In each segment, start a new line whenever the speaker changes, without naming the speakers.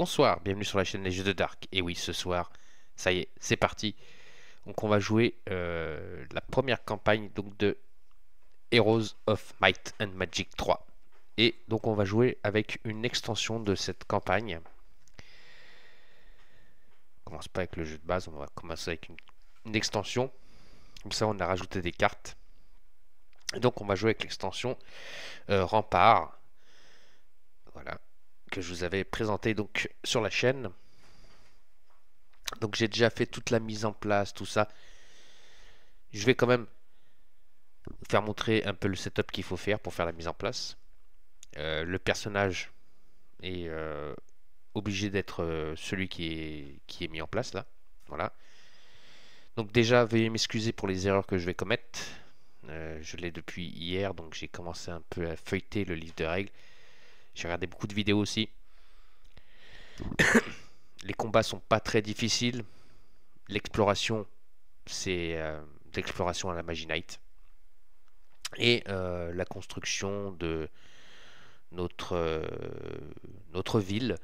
Bonsoir, bienvenue sur la chaîne Les Jeux de Dark. Et oui, ce soir, ça y est, c'est parti. Donc on va jouer la première campagne donc de Heroes of Might and Magic 3. Et donc on va jouer avec une extension de cette campagne. On commence pas avec le jeu de base, on va commencer avec une extension. Comme ça on a rajouté des cartes. Et donc on va jouer avec l'extension Rempart. Voilà, que je vous avais présenté donc sur la chaîne. Donc j'ai déjà fait toute la mise en place, tout ça. Je vais quand même vous faire montrer un peu le setup qu'il faut faire pour faire la mise en place. Le personnage est obligé d'être celui qui est mis en place là. Voilà. Donc déjà, veuillez m'excuser pour les erreurs que je vais commettre. Je l'ai depuis hier, donc j'ai commencé un peu à feuilleter le livre de règles. J'ai regardé beaucoup de vidéos aussi. Les combats sont pas très difficiles. L'exploration, c'est de l'exploration à la Magi Knight. Et la construction de notre ville,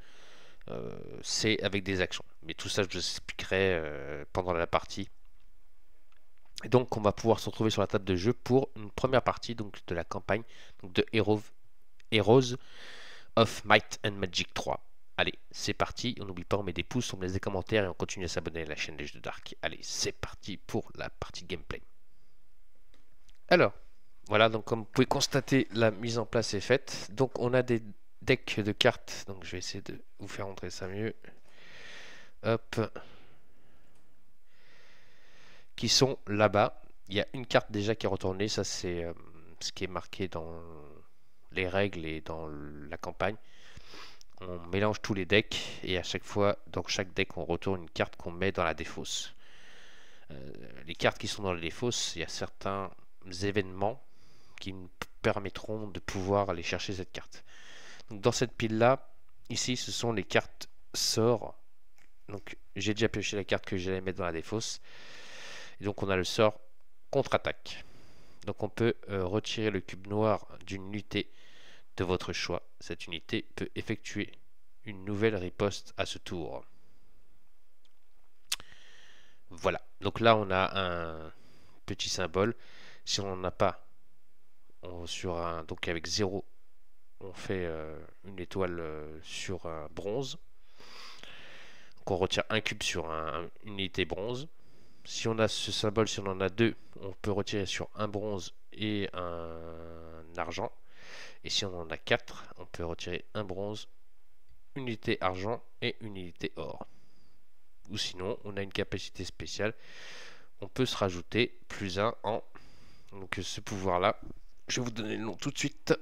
c'est avec des actions. Mais tout ça, je vous expliquerai pendant la partie. Et donc, on va pouvoir se retrouver sur la table de jeu pour une première partie donc, de la campagne donc, de Heroes of Might and Magic 3. Allez, c'est parti. On n'oublie pas, on met des pouces, on met des commentaires et on continue à s'abonner à la chaîne des Jeux de Dark. Allez, c'est parti pour la partie gameplay. Alors, voilà, donc comme vous pouvez constater, la mise en place est faite. Donc, on a des decks de cartes. Donc, je vais essayer de vous faire montrer ça mieux. Hop. Qui sont là-bas. Il y a une carte déjà qui est retournée. Ça, c'est ce qui est marqué dans les règles et dans la campagne. On mélange tous les decks et à chaque fois, dans chaque deck, on retourne une carte qu'on met dans la défausse. Les cartes qui sont dans la défausse, il y a certains événements qui nous permettront de pouvoir aller chercher cette carte. Donc dans cette pile là, ici ce sont les cartes sorts. Donc j'ai déjà pioché la carte que j'allais mettre dans la défausse. Et donc on a le sort contre-attaque. Donc on peut retirer le cube noir d'une unité de votre choix. Cette unité peut effectuer une nouvelle riposte à ce tour. Voilà. Donc là on a un petit symbole. Si on n'en a pas, donc avec 0, on fait une étoile sur un bronze. Donc on retire un cube sur une unité bronze. Si on a ce symbole, si on en a deux, on peut retirer sur un bronze et un argent. Et si on en a 4, on peut retirer un bronze, une unité argent et une unité or. Ou sinon, on a une capacité spéciale. On peut se rajouter +1 en... Donc ce pouvoir-là, je vais vous donner le nom tout de suite.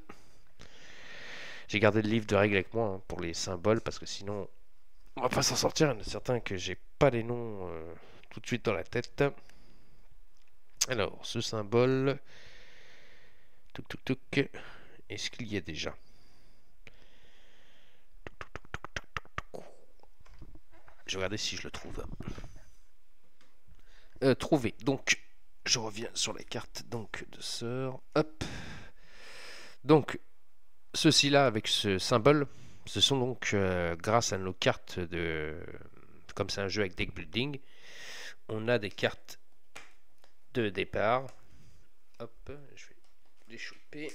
J'ai gardé le livre de règles avec moi pour les symboles parce que sinon on va pas s'en sortir. Il y en a certains que j'ai pas les noms tout de suite dans la tête. Alors ce symbole, est-ce qu'il y a déjà? Je vais regarder si je le trouve. Trouvé. Donc je reviens sur les cartes donc de sœur. Hop. Donc ceci là avec ce symbole, ce sont donc grâce à nos cartes de, comme c'est un jeu avec deck building, on a des cartes de départ. Hop, je vais les choper.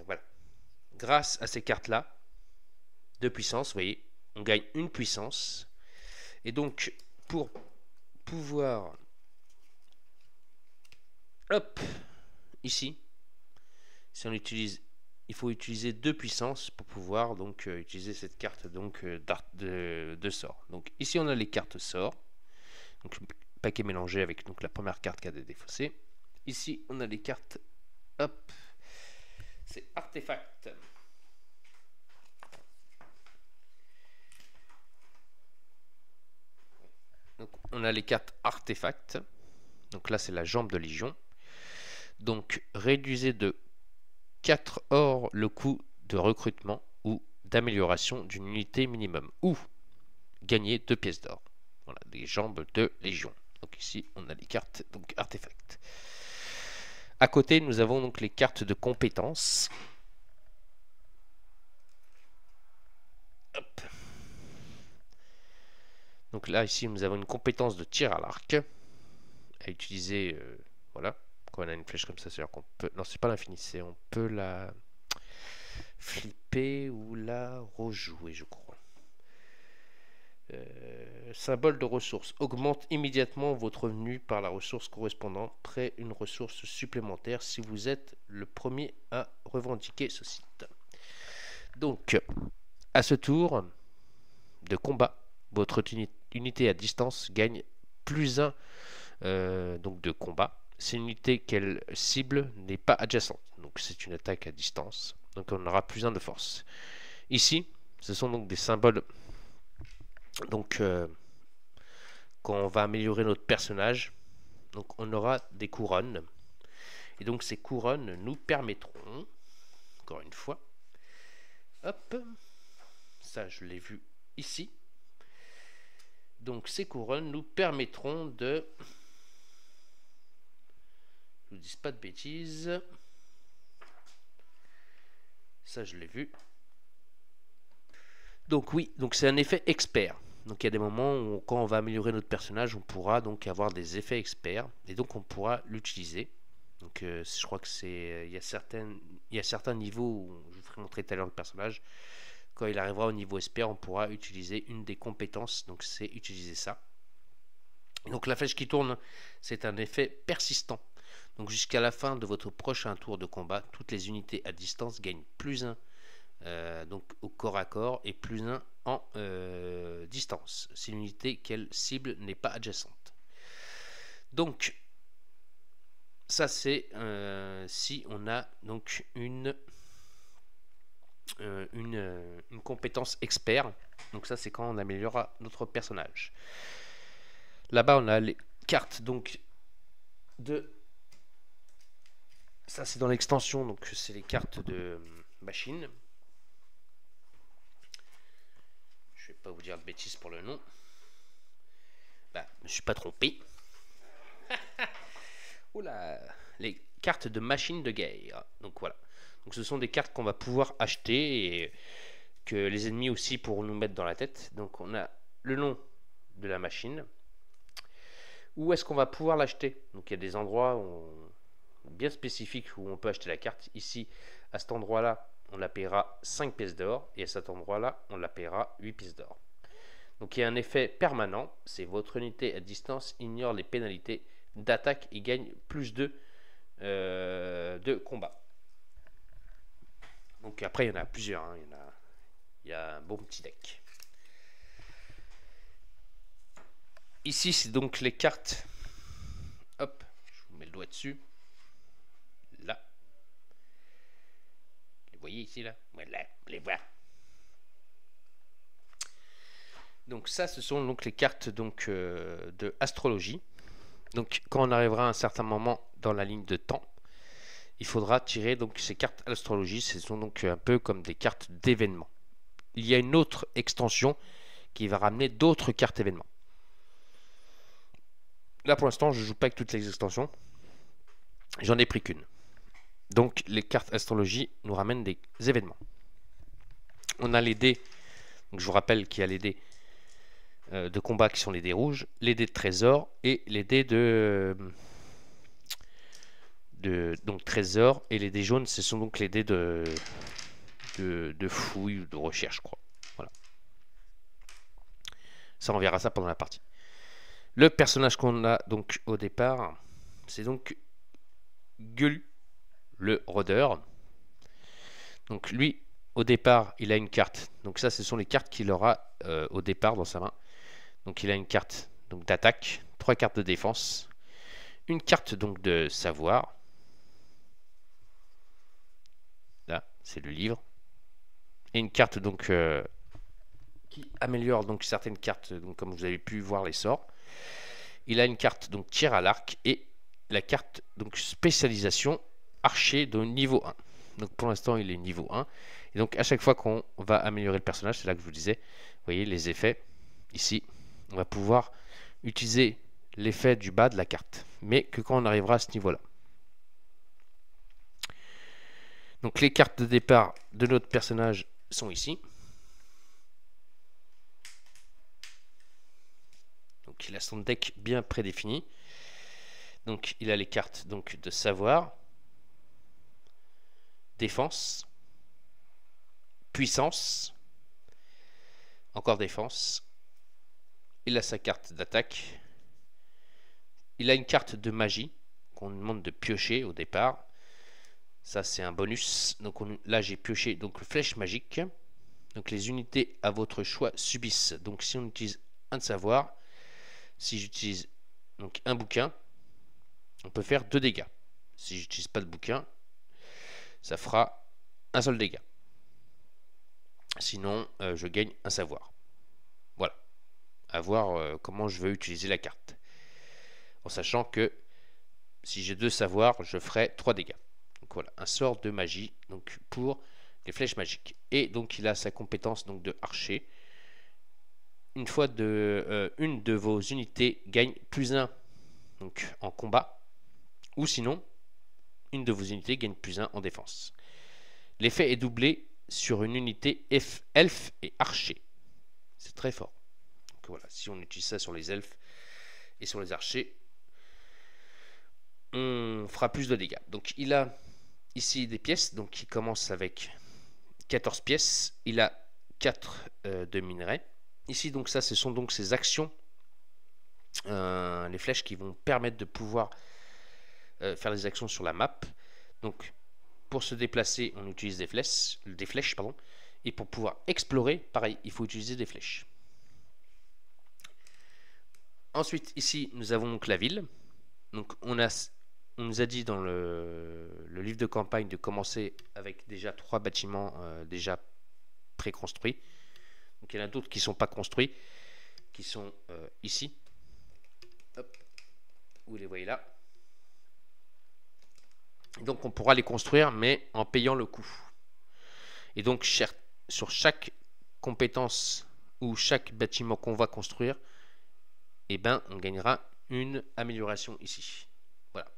Voilà. Grâce à ces cartes là de puissance, vous voyez, on gagne une puissance. Et donc pour pouvoir, hop, ici, si on utilise, il faut utiliser 2 puissances pour pouvoir donc utiliser cette carte donc de sort. Donc ici on a les cartes sorts, donc paquet mélangé avec donc la première carte qui a des défaussés. Ici on a les cartes, hop, c'est artefact. Donc on a les cartes artefacts. Donc là c'est la jambe de légion. Donc réduisez de 4 or le coût de recrutement ou d'amélioration d'une unité minimum. Ou gagner 2 pièces d'or. Voilà, des jambes de légion. Donc ici on a les cartes donc artefacts. À côté, nous avons donc les cartes de compétences. Hop. Donc là, ici, nous avons une compétence de tir à l'arc à utiliser. Voilà. Quand on a une flèche comme ça, c'est-à-dire qu'on peut. Non, c'est pas l'infini, c'est on peut la flipper ou la rejouer, je crois. Symbole de ressource. Augmente immédiatement votre revenu par la ressource correspondante. Crée une ressource supplémentaire si vous êtes le premier à revendiquer ce site. Donc, à ce tour de combat, votre unité à distance gagne plus 1 donc de combat. C'est une unité qu'elle cible n'est pas adjacente. Donc c'est une attaque à distance. Donc on aura plus 1 de force. Ici, ce sont donc des symboles. Donc quand on va améliorer notre personnage, donc on aura des couronnes. Et donc ces couronnes nous permettront, encore une fois, hop, ça je l'ai vu ici. Donc ces couronnes nous permettront de, je ne vous dis pas de bêtises, ça je l'ai vu. Donc oui, donc c'est un effet expert. Donc il y a des moments où quand on va améliorer notre personnage, on pourra donc avoir des effets experts et donc on pourra l'utiliser. Donc je crois que c'est il y a certains niveaux où je vous ferai montrer tout à l'heure le personnage. Quand il arrivera au niveau expert, on pourra utiliser une des compétences. Donc c'est utiliser ça. Donc la flèche qui tourne, c'est un effet persistant. Donc jusqu'à la fin de votre prochain tour de combat, toutes les unités à distance gagnent plus 1 donc au corps à corps et plus 1 en distance si l'unité qu'elle cible n'est pas adjacente. Donc ça c'est si on a donc une compétence expert. Donc ça c'est quand on améliorera notre personnage. Là-bas on a les cartes donc de, ça c'est dans l'extension, donc c'est les cartes de machine. Je vais pas vous dire de bêtises pour le nom. Bah, je me suis pas trompé. Oula, les cartes de machine de guerre. Donc voilà. Donc ce sont des cartes qu'on va pouvoir acheter et que les ennemis aussi pourront nous mettre dans la tête. Donc on a le nom de la machine. Où est-ce qu'on va pouvoir l'acheter? Donc il y a des endroits bien spécifiques où on peut acheter la carte. Ici, à cet endroit-là, on la paiera 5 pièces d'or. Et à cet endroit-là, on la paiera 8 pièces d'or. Donc il y a un effet permanent. C'est votre unité à distance ignore les pénalités d'attaque et gagne plus de combat. Donc après, il y en a plusieurs. Hein. Il y a un bon petit deck. Ici, c'est donc les cartes. Hop, je vous mets le doigt dessus. Là. Vous les voyez ici, là? Voilà, vous les voyez. Donc ça, ce sont donc les cartes donc, de astrologie. Donc quand on arrivera à un certain moment dans la ligne de temps, il faudra tirer donc ces cartes astrologie. Ce sont donc un peu comme des cartes d'événements. Il y a une autre extension qui va ramener d'autres cartes événements. Là pour l'instant, je ne joue pas avec toutes les extensions. J'en ai pris qu'une. Donc les cartes astrologie nous ramènent des événements. On a les dés. Donc je vous rappelle qu'il y a les dés de combat qui sont les dés rouges, les dés de trésor et les dés donc trésor, et les dés jaunes, ce sont donc les dés de fouille ou de recherche, je crois. Voilà. Ça, on verra ça pendant la partie. Le personnage qu'on a donc au départ, c'est donc Gulu, le rôdeur. Donc lui, au départ, il a une carte. Donc ça, ce sont les cartes qu'il aura au départ dans sa main. Donc il a une carte donc d'attaque, 3 cartes de défense, une carte donc de savoir. Là, c'est le livre. Et une carte donc qui améliore donc certaines cartes, donc comme vous avez pu voir les sorts. Il a une carte donc tir à l'arc et la carte donc spécialisation archer de niveau 1. Donc pour l'instant, il est niveau 1. Et donc à chaque fois qu'on va améliorer le personnage, c'est là que je vous disais, vous voyez les effets ici. On va pouvoir utiliser l'effet du bas de la carte, mais que quand on arrivera à ce niveau-là. Donc les cartes de départ de notre personnage sont ici. Donc il a son deck bien prédéfini. Donc il a les cartes donc, de savoir, défense, puissance, encore défense. Il a sa carte d'attaque. Il a une carte de magie qu'on demande de piocher au départ. Ça c'est un bonus. Donc là j'ai pioché donc flèche magique. Donc les unités à votre choix subissent. Donc si on utilise un de savoir, si j'utilise donc un bouquin, on peut faire 2 dégâts. Si j'utilise pas de bouquin, ça fera un seul dégât. Sinon, je gagne un savoir. Voilà. À voir comment je veux utiliser la carte. En sachant que si j'ai 2 savoirs, je ferai 3 dégâts. Donc voilà, un sort de magie donc pour les flèches magiques. Et donc il a sa compétence donc de archer. Une fois une de vos unités gagne +1 donc en combat. Ou sinon, une de vos unités gagne +1 en défense. L'effet est doublé sur une unité elfe et archer. C'est très fort. Donc voilà, si on utilise ça sur les elfes et sur les archers, on fera plus de dégâts. Donc il a ici des pièces, donc il commence avec 14 pièces. Il a 4 de minerais. Ici, donc ça, ce sont donc ses actions, les flèches qui vont permettre de pouvoir faire des actions sur la map. Donc pour se déplacer, on utilise des flèches, pardon. Et pour pouvoir explorer, pareil, il faut utiliser des flèches. Ensuite, ici, nous avons donc la ville. Donc on nous a dit dans le livre de campagne de commencer avec déjà 3 bâtiments déjà préconstruits. Donc il y en a d'autres qui ne sont pas construits, qui sont ici. Hop, vous les voyez là. Et donc on pourra les construire, mais en payant le coût. Et donc sur chaque compétence ou chaque bâtiment qu'on va construire, eh ben, on gagnera une amélioration ici. Voilà.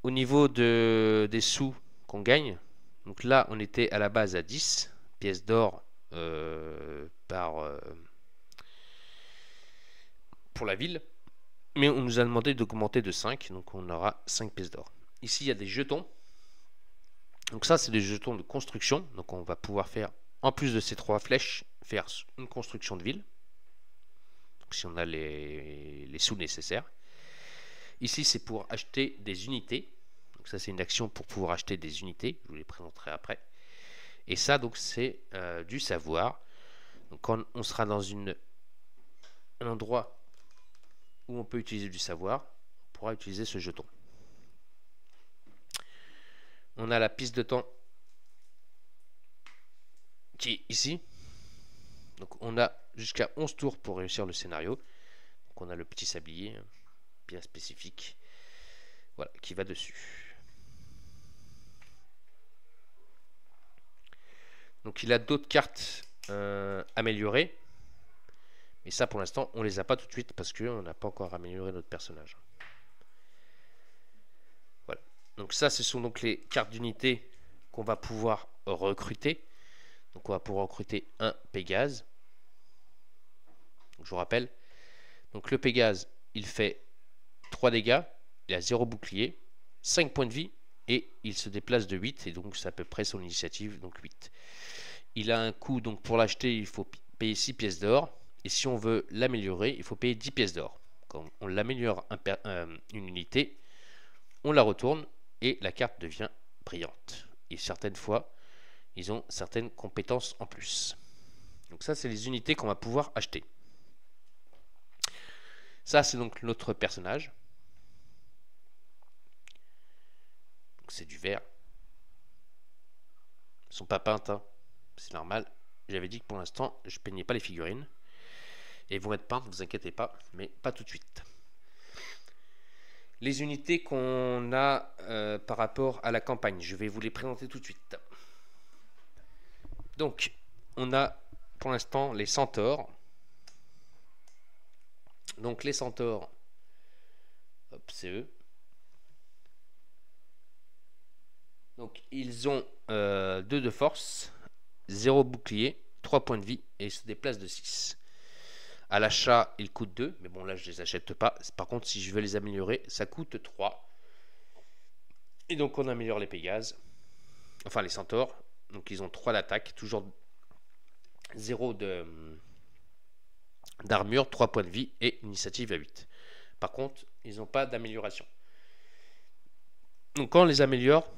Au niveau des sous qu'on gagne, donc là on était à la base à 10 pièces d'or pour la ville, mais on nous a demandé d'augmenter de 5, donc on aura 5 pièces d'or. Ici il y a des jetons. Donc ça c'est des jetons de construction, donc on va pouvoir faire, en plus de ces 3 flèches, faire une construction de ville. Donc si on a les sous nécessaires. Ici c'est pour acheter des unités. Donc ça c'est une action pour pouvoir acheter des unités, je vous les présenterai après. Et ça donc c'est du savoir. Donc quand on sera dans un endroit où on peut utiliser du savoir, on pourra utiliser ce jeton. On a la piste de temps qui est ici. Donc on a jusqu'à 11 tours pour réussir le scénario. Donc on a le petit sablier bien spécifique, voilà, qui va dessus. Donc il a d'autres cartes améliorées. Et ça pour l'instant on les a pas tout de suite parce qu'on n'a pas encore amélioré notre personnage. Voilà. Donc ça ce sont donc les cartes d'unité qu'on va pouvoir recruter. Donc on va pouvoir recruter un Pégase. Donc, je vous rappelle. Donc le Pégase, il fait 3 dégâts, il a 0 bouclier, 5 points de vie et il se déplace de 8 et donc c'est à peu près son initiative, donc 8. Il a un coût, donc pour l'acheter il faut payer 6 pièces d'or et si on veut l'améliorer il faut payer 10 pièces d'or. Quand on l'améliore une unité, on la retourne et la carte devient brillante. Et certaines fois ils ont certaines compétences en plus. Donc ça c'est les unités qu'on va pouvoir acheter. Ça c'est donc notre personnage. C'est du vert. Ils sont pas peintes, hein. C'est normal. J'avais dit que pour l'instant, je peignais pas les figurines. Et elles vont être peintes, ne vous inquiétez pas, mais pas tout de suite. Les unités qu'on a par rapport à la campagne, je vais vous les présenter tout de suite. Donc, on a pour l'instant les centaures. Donc les centaures, hop, c'est eux. Donc ils ont 2 de force, 0 bouclier, 3 points de vie et ils se déplacent de 6. À l'achat, ils coûtent 2, mais bon là je les achète pas. Par contre, si je veux les améliorer, ça coûte 3. Et donc on améliore les Pégases, enfin les Centaures. Donc ils ont 3 d'attaque, toujours 0 d'armure, 3 points de vie et initiative à 8. Par contre, ils n'ont pas d'amélioration. Donc quand on les améliore,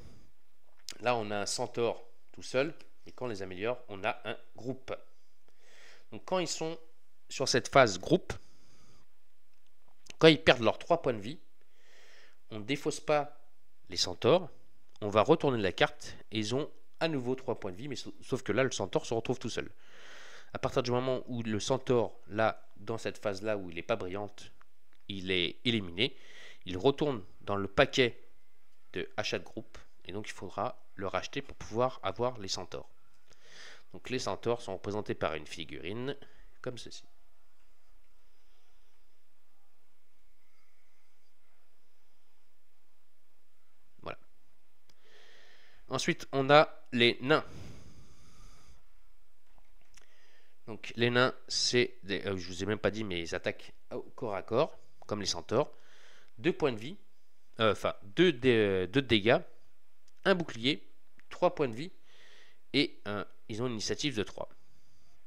là on a un Centaure tout seul, et quand on les améliore, on a un groupe. Donc quand ils sont sur cette phase groupe, quand ils perdent leurs 3 points de vie, on ne défausse pas les Centaures, on va retourner la carte et ils ont à nouveau 3 points de vie, mais sauf que là le Centaure se retrouve tout seul. À partir du moment où le Centaure, là, dans cette phase-là où il n'est pas brillante, il est éliminé, il retourne dans le paquet de achat de groupe, et donc il faudra le racheter pour pouvoir avoir les Centaures. Donc les Centaures sont représentés par une figurine, comme ceci. Voilà. Ensuite, on a les nains. Donc les nains, c'est je vous ai même pas dit, mais ils attaquent au corps à corps, comme les Centaures. 2 points de vie, enfin 2 de dégâts, un bouclier, 3 points de vie, et ils ont une initiative de 3.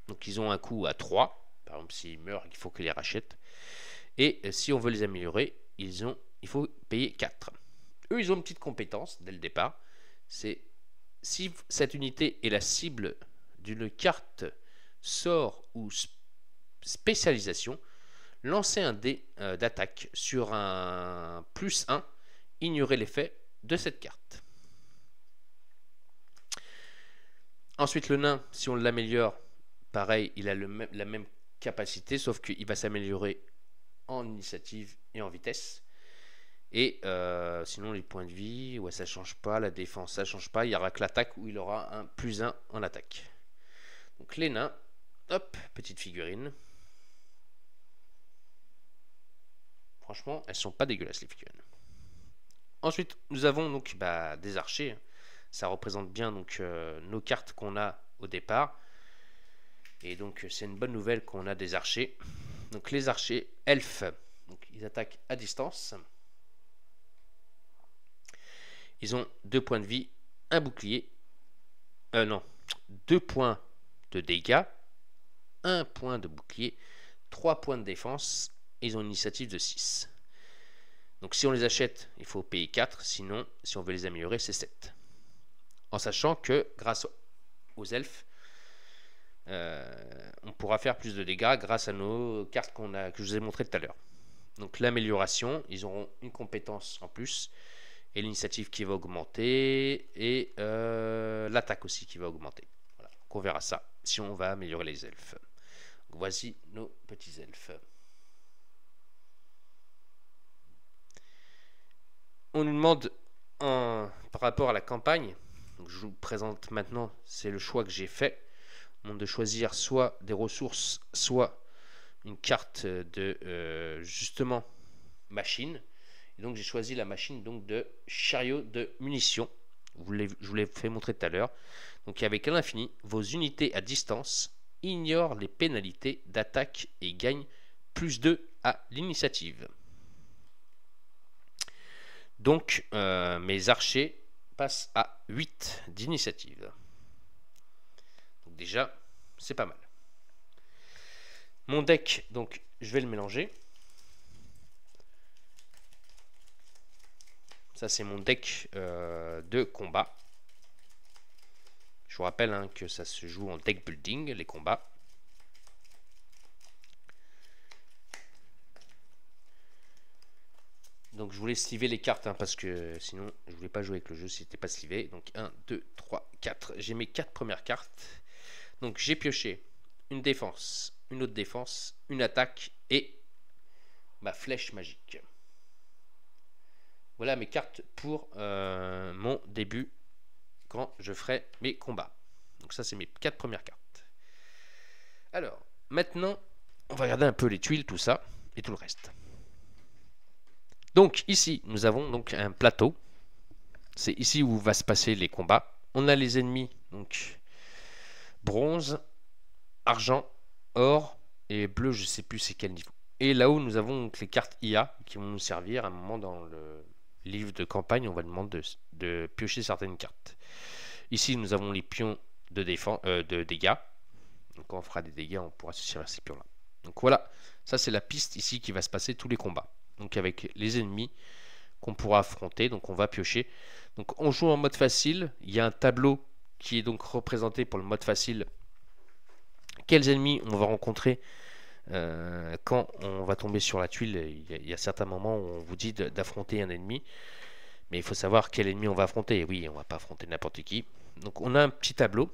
Donc ils ont un coût à 3, par exemple s'ils meurent, il faut qu'ils les rachètent. Et si on veut les améliorer, il faut payer 4. Eux, ils ont une petite compétence dès le départ, c'est si cette unité est la cible d'une carte sort ou spécialisation, lancez un dé d'attaque sur un plus 1, ignorez l'effet de cette carte. Ensuite, le nain, si on l'améliore, pareil, il a la même capacité, sauf qu'il va s'améliorer en initiative et en vitesse. Et sinon, les points de vie, ouais, ça change pas, la défense, ça change pas. Il y aura que l'attaque où il aura un plus 1 en attaque. Donc les nains, hop, petite figurine. Franchement, elles sont pas dégueulasses les figurines. Ensuite, nous avons donc des archers. Ça représente bien donc nos cartes qu'on a au départ. Et donc c'est une bonne nouvelle qu'on a des archers. Donc les archers elfes, donc ils attaquent à distance. Ils ont 2 points de vie, un bouclier. Non, 2 points de dégâts, 1 point de bouclier, 3 points de défense. Et ils ont une initiative de 6. Donc si on les achète, il faut payer 4. Sinon, si on veut les améliorer, c'est 7. En sachant que grâce aux elfes, on pourra faire plus de dégâts grâce à nos cartes que je vous ai montrées tout à l'heure. Donc l'amélioration, ils auront une compétence en plus, et l'initiative qui va augmenter, et l'attaque aussi qui va augmenter. Voilà. Donc on verra ça si on va améliorer les elfes. Donc voici nos petits elfes. On nous demande par rapport à la campagne, donc je vous présente maintenant, c'est le choix que j'ai fait, de choisir soit des ressources, soit une carte de justement machine. Et donc j'ai choisi la machine donc de chariot de munitions. Je vous l'ai fait montrer tout à l'heure. Donc avec à l'infini, vos unités à distance ignorent les pénalités d'attaque et gagnent plus 2 à l'initiative. Donc mes archers passent à 8 d'initiative. Donc déjà, c'est pas mal. Mon deck, donc je vais le mélanger. Ça c'est mon deck de combat. Je vous rappelle que ça se joue en deck building, les combats. Donc je voulais sliver les cartes parce que sinon je voulais pas jouer avec le jeu si c'était pas slivé. Donc 1, 2, 3, 4. J'ai mes 4 premières cartes. Donc j'ai pioché une défense, une autre défense, une attaque et ma flèche magique. Voilà mes cartes pour mon début quand je ferai mes combats. Donc ça c'est mes 4 premières cartes. Alors maintenant on va regarder un peu les tuiles, tout ça et tout le reste. Donc ici nous avons donc un plateau c'est ici où va se passer les combats. On a les ennemis, donc bronze, argent, or et bleu, je sais plus c'est quel niveau. Et là-haut, nous avons donc les cartes IA qui vont nous servir à un moment dans le livre de campagne. On va demander de piocher certaines cartes. Ici, nous avons les pions de défense, de dégâts. Donc quand on fera des dégâts, on pourra se servir ces pions-là. Donc voilà, ça c'est la piste ici qui va se passer tous les combats. Donc avec les ennemis qu'on pourra affronter, donc on va piocher. Donc on joue en mode facile, il y a un tableau qui est donc représenté pour le mode facile. Quels ennemis on va rencontrer quand on va tomber sur la tuile. Il y a certains moments où on vous dit d'affronter un ennemi, mais il faut savoir quel ennemi on va affronter. Oui, on va pas affronter n'importe qui. Donc on a un petit tableau.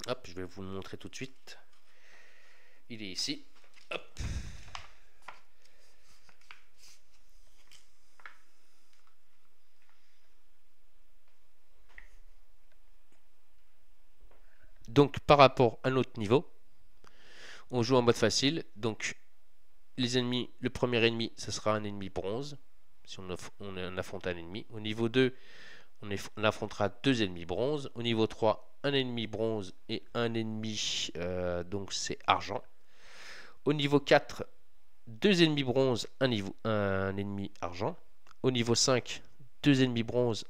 Hop, je vais vous le montrer tout de suite. Il est ici. Hop. Donc par rapport à notre niveau, on joue en mode facile. Donc les ennemis, le premier ennemi, ce sera un ennemi bronze. Si on affronte un ennemi. Au niveau 2, on affrontera deux ennemis bronze. Au niveau 3, un ennemi bronze et un ennemi, donc c'est argent. Au niveau 4, deux ennemis bronze, un ennemi argent. Au niveau 5, deux ennemis bronze,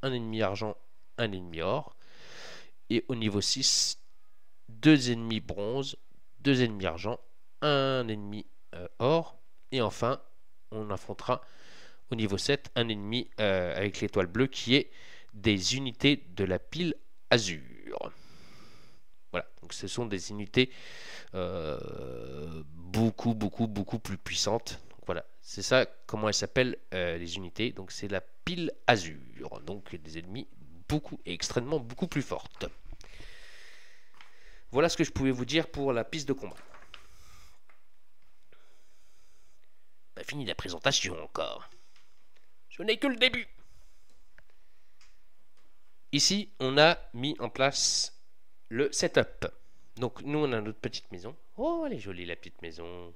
un ennemi argent, un ennemi or. Et au niveau 6, deux ennemis bronze, deux ennemis argent, un ennemi or. Et enfin, on affrontera au niveau 7 un ennemi avec l'étoile bleue qui est des unités de la pile azur. Voilà, donc ce sont des unités beaucoup plus puissantes. Donc voilà, c'est ça comment elles s'appellent les unités. Donc c'est la pile azur. Donc des ennemis extrêmement beaucoup plus fortes. Voilà ce que je pouvais vous dire pour la piste de combat. Pas fini la présentation encore. Ce n'est que le début. Ici, on a mis en place le setup. Donc nous, on a notre petite maison. Oh, elle est jolie la petite maison.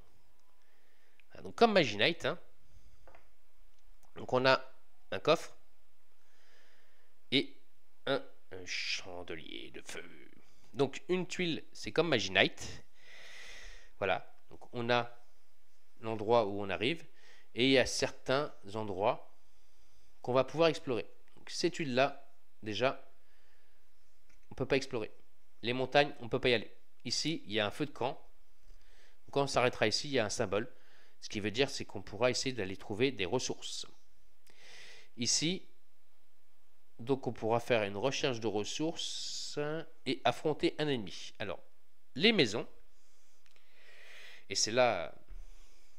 Donc comme Maginite, hein. Donc on a un coffre et un chandelier de feu. Donc une tuile, c'est comme Maginite. Voilà. Donc on a l'endroit où on arrive et il y a certains endroits qu'on va pouvoir explorer. Donc ces tuiles-là, déjà, on ne peut pas explorer. Les montagnes, on ne peut pas y aller. Ici, il y a un feu de camp. Quand on s'arrêtera ici, il y a un symbole. Ce qui veut dire, c'est qu'on pourra essayer d'aller trouver des ressources. Ici, donc on pourra faire une recherche de ressources et affronter un ennemi. Alors, les maisons, et c'est là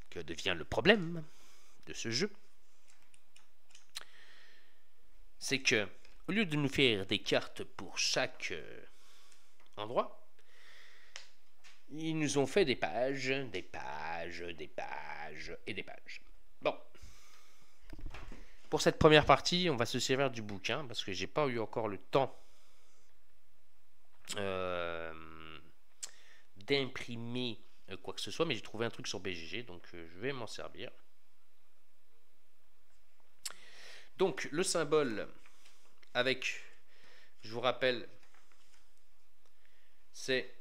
que devient le problème de ce jeu, c'est que au lieu de nous faire des cartes pour chaque endroit, ils nous ont fait des pages, des pages, des pages et des pages. Bon. Pour cette première partie, on va se servir du bouquin parce que j'ai pas eu encore le temps d'imprimer quoi que ce soit, mais j'ai trouvé un truc sur BGG, donc je vais m'en servir. Donc le symbole avec, je vous rappelle, c'est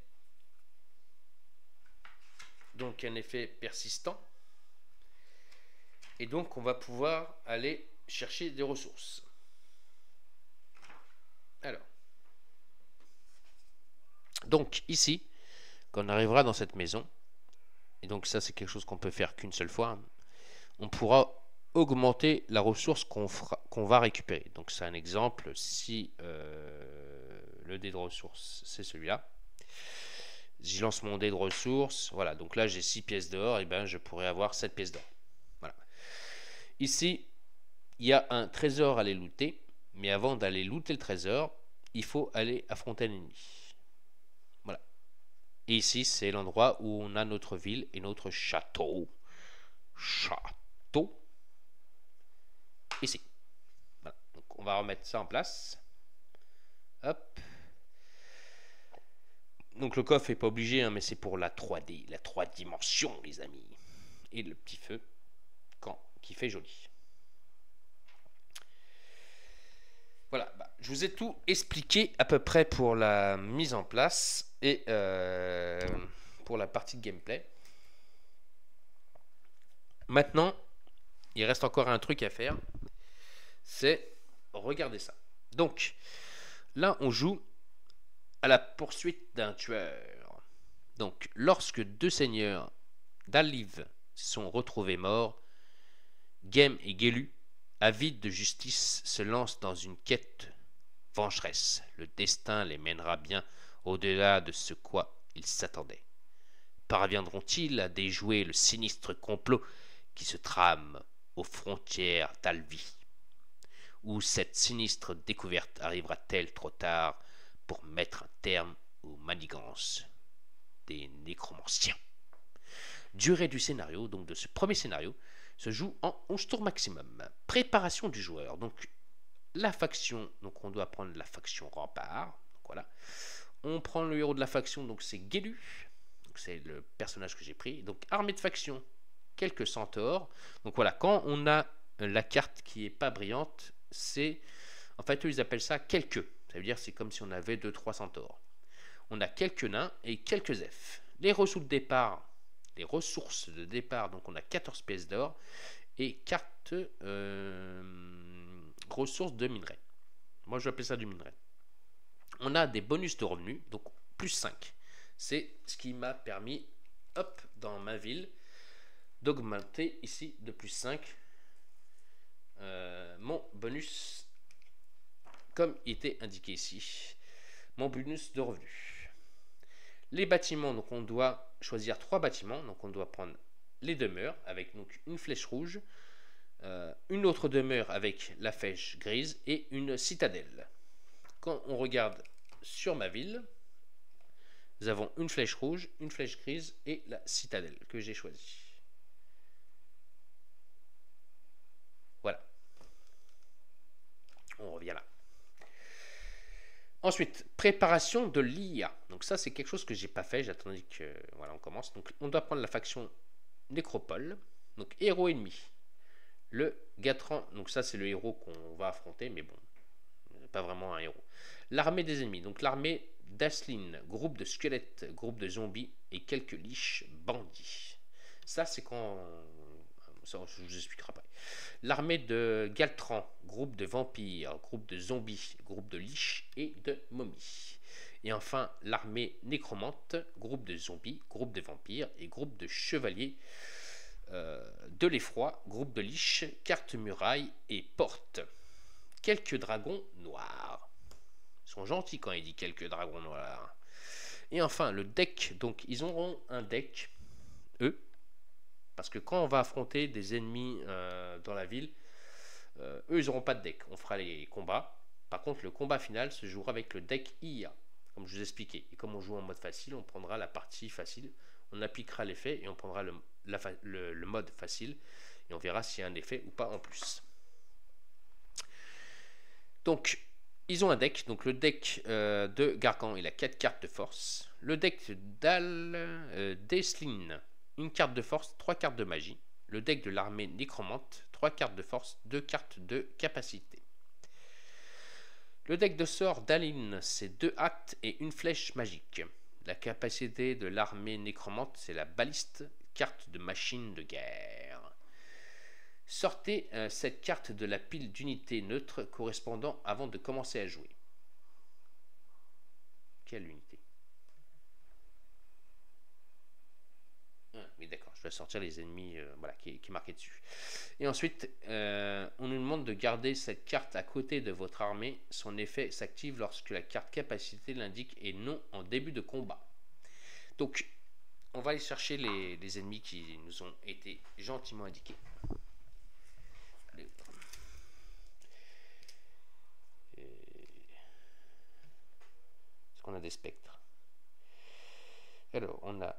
donc un effet persistant. Et donc on va pouvoir aller chercher des ressources. Alors, donc ici, quand on arrivera dans cette maison, et donc ça c'est quelque chose qu'on peut faire qu'une seule fois, on pourra augmenter la ressource qu'on va récupérer. Donc c'est un exemple, si le dé de ressources c'est celui-là, j'y lance mon dé de ressources, voilà, donc là j'ai 6 pièces d'or, et bien je pourrais avoir 7 pièces d'or. Voilà. Ici, il y a un trésor à aller looter, mais avant d'aller looter le trésor, il faut aller affronter l'ennemi. Voilà. Et ici, c'est l'endroit où on a notre ville et notre château. Château. Ici. Voilà. Donc on va remettre ça en place. Hop. Donc le coffre n'est pas obligé, hein, mais c'est pour la 3D, la 3 dimensions, les amis. Et le petit feu qui fait joli. je vous ai tout expliqué à peu près pour la mise en place et pour la partie de gameplay. Maintenant, il reste encore un truc à faire, c'est regarder ça. Donc, là, on joue à la poursuite d'un tueur. Donc, lorsque deux seigneurs d'Aliv sont retrouvés morts, Gem et Gelu, avides de justice, se lancent dans une quête vengeresse. Le destin les mènera bien au-delà de ce quoi ils s'attendaient. Parviendront-ils à déjouer le sinistre complot qui se trame aux frontières d'Alvi? Ou cette sinistre découverte arrivera-t-elle trop tard pour mettre un terme aux manigances des nécromanciens? Durée du scénario, donc de ce premier scénario, se joue en 11 tours maximum. Préparation du joueur, donc la faction, donc on doit prendre la faction Rempart, donc voilà. On prend le héros de la faction, donc c'est Gelu, donc c'est le personnage que j'ai pris. Donc armée de faction, quelques centaures. Donc voilà, quand on a la carte qui est pas brillante, c'est, en fait eux ils appellent ça quelques, ça veut dire c'est comme si on avait 2-3 centaures. On a quelques nains et quelques elfes. Les ressources de départ, donc on a 14 pièces d'or et carte ressources de minerai. Moi je vais appeler ça du minerai. On a des bonus de revenus, donc plus 5. C'est ce qui m'a permis, hop, dans ma ville, d'augmenter ici de plus 5 mon bonus, comme il était indiqué ici, mon bonus de revenus. Les bâtiments, donc on doit choisir 3 bâtiments, donc on doit prendre les demeures avec donc une flèche rouge, une autre demeure avec la flèche grise et une citadelle. Quand on regarde sur ma ville, nous avons une flèche rouge, une flèche grise et la citadelle que j'ai choisie. Voilà. On revient là. Ensuite, préparation de l'IA. Donc ça, c'est quelque chose que j'ai pas fait. J'attendais que voilà, on commence. Donc on doit prendre la faction Nécropole. Donc héros ennemi. Le Gatran. Donc ça, c'est le héros qu'on va affronter, mais bon, pas vraiment un héros. L'armée des ennemis. Donc l'armée d'Aslin, groupe de squelettes, groupe de zombies et quelques liches bandits. Ça, c'est quand ça, je vous expliquerai après. L'armée de Galtran, groupe de vampires, groupe de zombies, groupe de liches et de momies. Et enfin, l'armée nécromante, groupe de zombies, groupe de vampires et groupe de chevaliers de l'effroi, groupe de liches, carte muraille et porte. Quelques dragons noirs. Ils sont gentils quand il dit quelques dragons noirs. Et enfin, le deck. Donc, ils auront un deck, eux. Parce que quand on va affronter des ennemis dans la ville, eux, ils n'auront pas de deck. On fera les combats. Par contre, le combat final se jouera avec le deck IA, comme je vous expliquais. Et comme on joue en mode facile, on prendra la partie facile, on appliquera l'effet et on prendra le mode facile. Et on verra s'il y a un effet ou pas en plus. Donc, ils ont un deck. Donc, le deck de Gargan, il a 4 cartes de force. Le deck d'Eslin, une carte de force, 3 cartes de magie. Le deck de l'armée nécromante, 3 cartes de force, 2 cartes de capacité. Le deck de sort d'Aline, c'est 2 actes et une flèche magique. La capacité de l'armée nécromante, c'est la baliste, carte de machine de guerre. Sortez cette carte de la pile d'unités neutres correspondant avant de commencer à jouer. Quelle unité? Oui, d'accord, je vais sortir les ennemis voilà, qui est marqué dessus. Et ensuite, on nous demande de garder cette carte à côté de votre armée. Son effet s'active lorsque la carte capacité l'indique et non en début de combat. Donc, on va aller chercher les ennemis qui nous ont été gentiment indiqués. Allez. Est-ce qu'on a des spectres? Alors, on a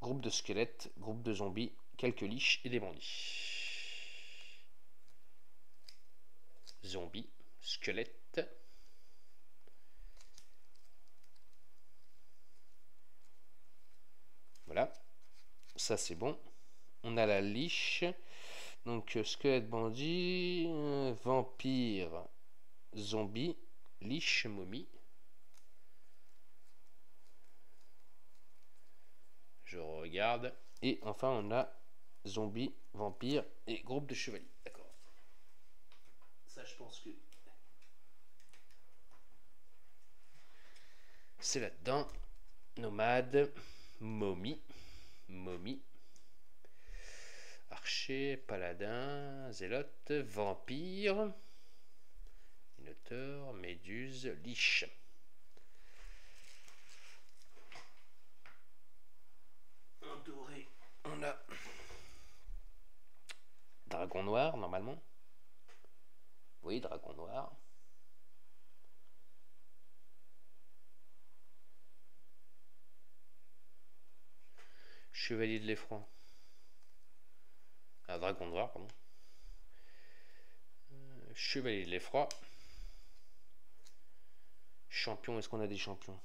groupe de squelettes, groupe de zombies, quelques liches et des bandits. Zombies, squelettes. Voilà, ça c'est bon. On a la liche, donc squelette, bandit, vampire zombie, liche, momie. Je regarde. Et enfin, on a zombie, vampire et groupe de chevaliers. D'accord. Ça, je pense que c'est là-dedans. Nomade, momie, archer, paladin, zélote, vampire, minotaure, méduse, liche. En doré, on a dragon noir normalement. Oui, dragon noir. Chevalier de l'effroi. Ah, dragon noir, pardon. Chevalier de l'effroi. Champion, est-ce qu'on a des champions?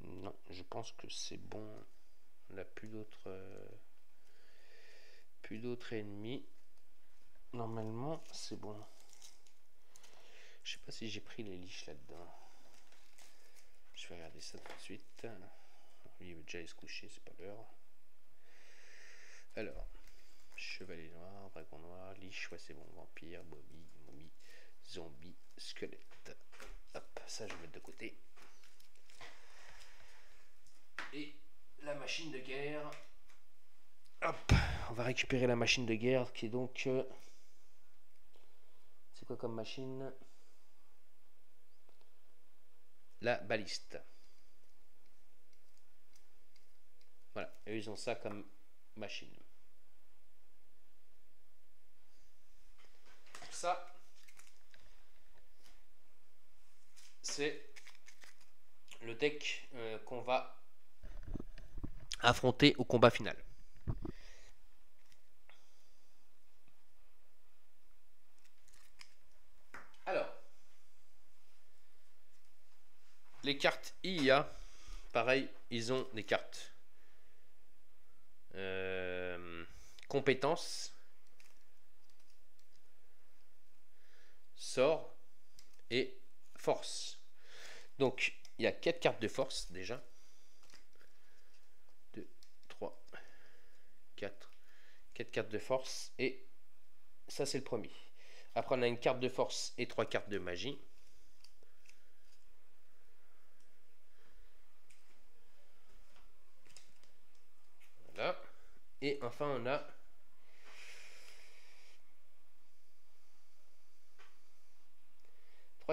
Non, je pense que c'est bon. On n'a plus d'autres ennemis. Normalement, c'est bon. Je sais pas si j'ai pris les liches là-dedans. Je vais regarder ça tout de suite. Lui, il veut déjà aller se coucher, c'est pas l'heure. Alors, chevalier noir, dragon noir, liche, ouais c'est bon, vampire, momie, zombie, squelette. Hop, ça je vais mettre de côté. Et la machine de guerre. Hop, on va récupérer la machine de guerre qui est donc... c'est quoi comme machine? La baliste. Voilà, et ils ont ça comme machine. Ça, c'est le deck qu'on va affronter au combat final. Alors, les cartes IA, pareil, ils ont des cartes compétences, sort et force. Donc, il y a 4 cartes de force déjà. 2, 3, 4. 4 cartes de force. Et ça, c'est le premier. Après, on a une carte de force et 3 cartes de magie. Voilà. Et enfin, on a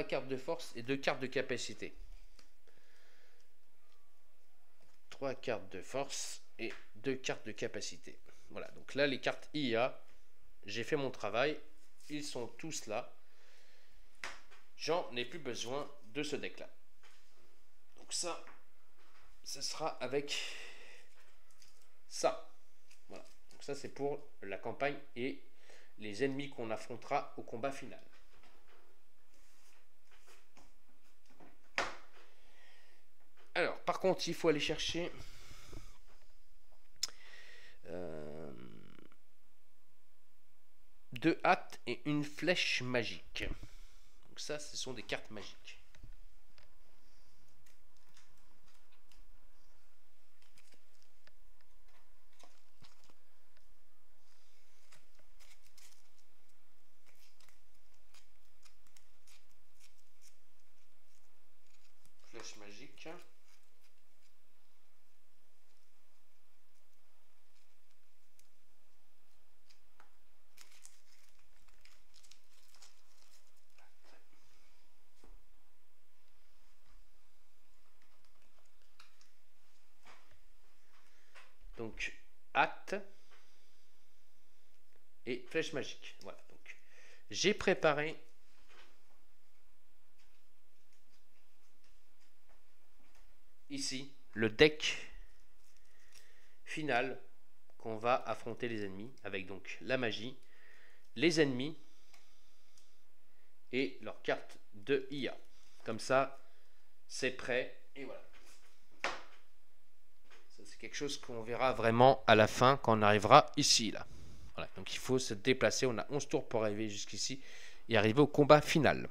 cartes de force et 2 cartes de capacité. 3 cartes de force et 2 cartes de capacité. Voilà, donc là les cartes IA, j'ai fait mon travail, ils sont tous là. J'en ai plus besoin de ce deck là. Donc ça, ce sera avec ça. Voilà, donc ça c'est pour la campagne et les ennemis qu'on affrontera au combat final. Alors, par contre, il faut aller chercher deux hâtes et une flèche magique. Donc ça, ce sont des cartes magiques. Flèche magique. Donc, hâte et flèche magique. Voilà, donc j'ai préparé ici le deck final qu'on va affronter les ennemis avec donc la magie, les ennemis et leurs cartes de IA. Comme ça, c'est prêt et voilà. C'est quelque chose qu'on verra vraiment à la fin quand on arrivera ici, là. Voilà, donc il faut se déplacer, on a 11 tours pour arriver jusqu'ici et arriver au combat final.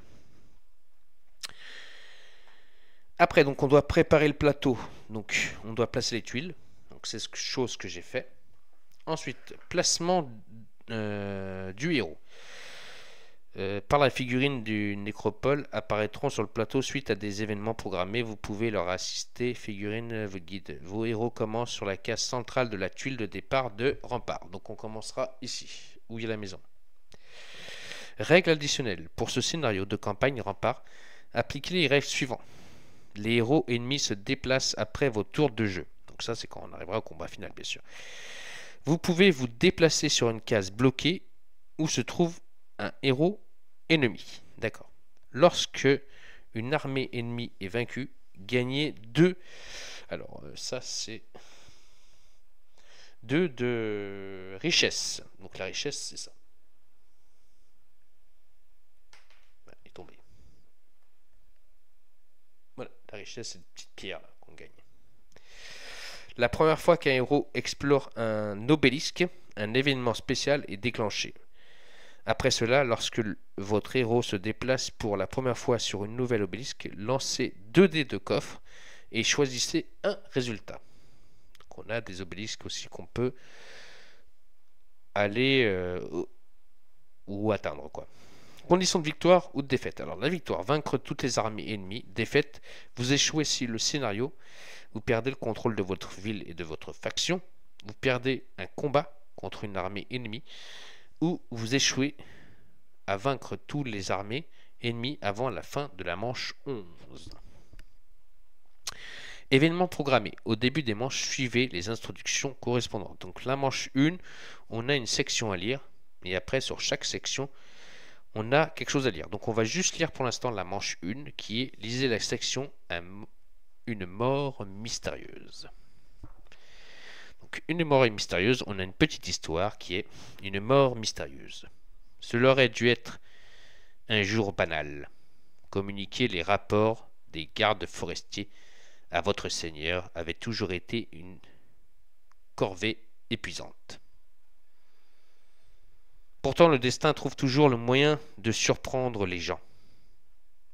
Après, donc on doit préparer le plateau, donc on doit placer les tuiles, donc c'est chose que j'ai fait. Ensuite, placement du héros. Par la figurine du nécropole apparaîtront sur le plateau suite à des événements programmés. Vous pouvez leur assister. Figurine vous guide. Vos héros commencent sur la case centrale de la tuile de départ de rempart. Donc on commencera ici, où il y a la maison. Règles additionnelles. Pour ce scénario de campagne rempart, appliquez les règles suivantes. Les héros ennemis se déplacent après vos tours de jeu. Donc ça, c'est quand on arrivera au combat final, bien sûr. Vous pouvez vous déplacer sur une case bloquée où se trouve un héros ennemi. D'accord. Lorsque une armée ennemie est vaincue, gagnez 2. Alors, ça, c'est 2 de richesse. Donc, la richesse, c'est ça. Voilà, il est tombé. Voilà, la richesse, c'est une petite pierre qu'on gagne. La première fois qu'un héros explore un obélisque, un événement spécial est déclenché. Après cela, lorsque votre héros se déplace pour la première fois sur une nouvelle obélisque, lancez 2 dés de coffre et choisissez un résultat. Donc on a des obélisques aussi qu'on peut aller ou atteindre, quoi. Conditions de victoire ou de défaite. Alors la victoire, vaincre toutes les armées ennemies. Défaite, vous échouez si le scénario, vous perdez le contrôle de votre ville et de votre faction. Vous perdez un combat contre une armée ennemie. Ou vous échouez à vaincre toutes les armées ennemies avant la fin de la manche 11. Événements programmés. Au début des manches, suivez les instructions correspondantes. Donc la manche 1, on a une section à lire. Et après, sur chaque section, on a quelque chose à lire. Donc on va juste lire pour l'instant la manche 1, qui est lisez la section une mort mystérieuse. Donc, une mort mystérieuse, on a une petite histoire qui est une mort mystérieuse. Cela aurait dû être un jour banal. Communiquer les rapports des gardes forestiers à votre seigneur avait toujours été une corvée épuisante. Pourtant, le destin trouve toujours le moyen de surprendre les gens.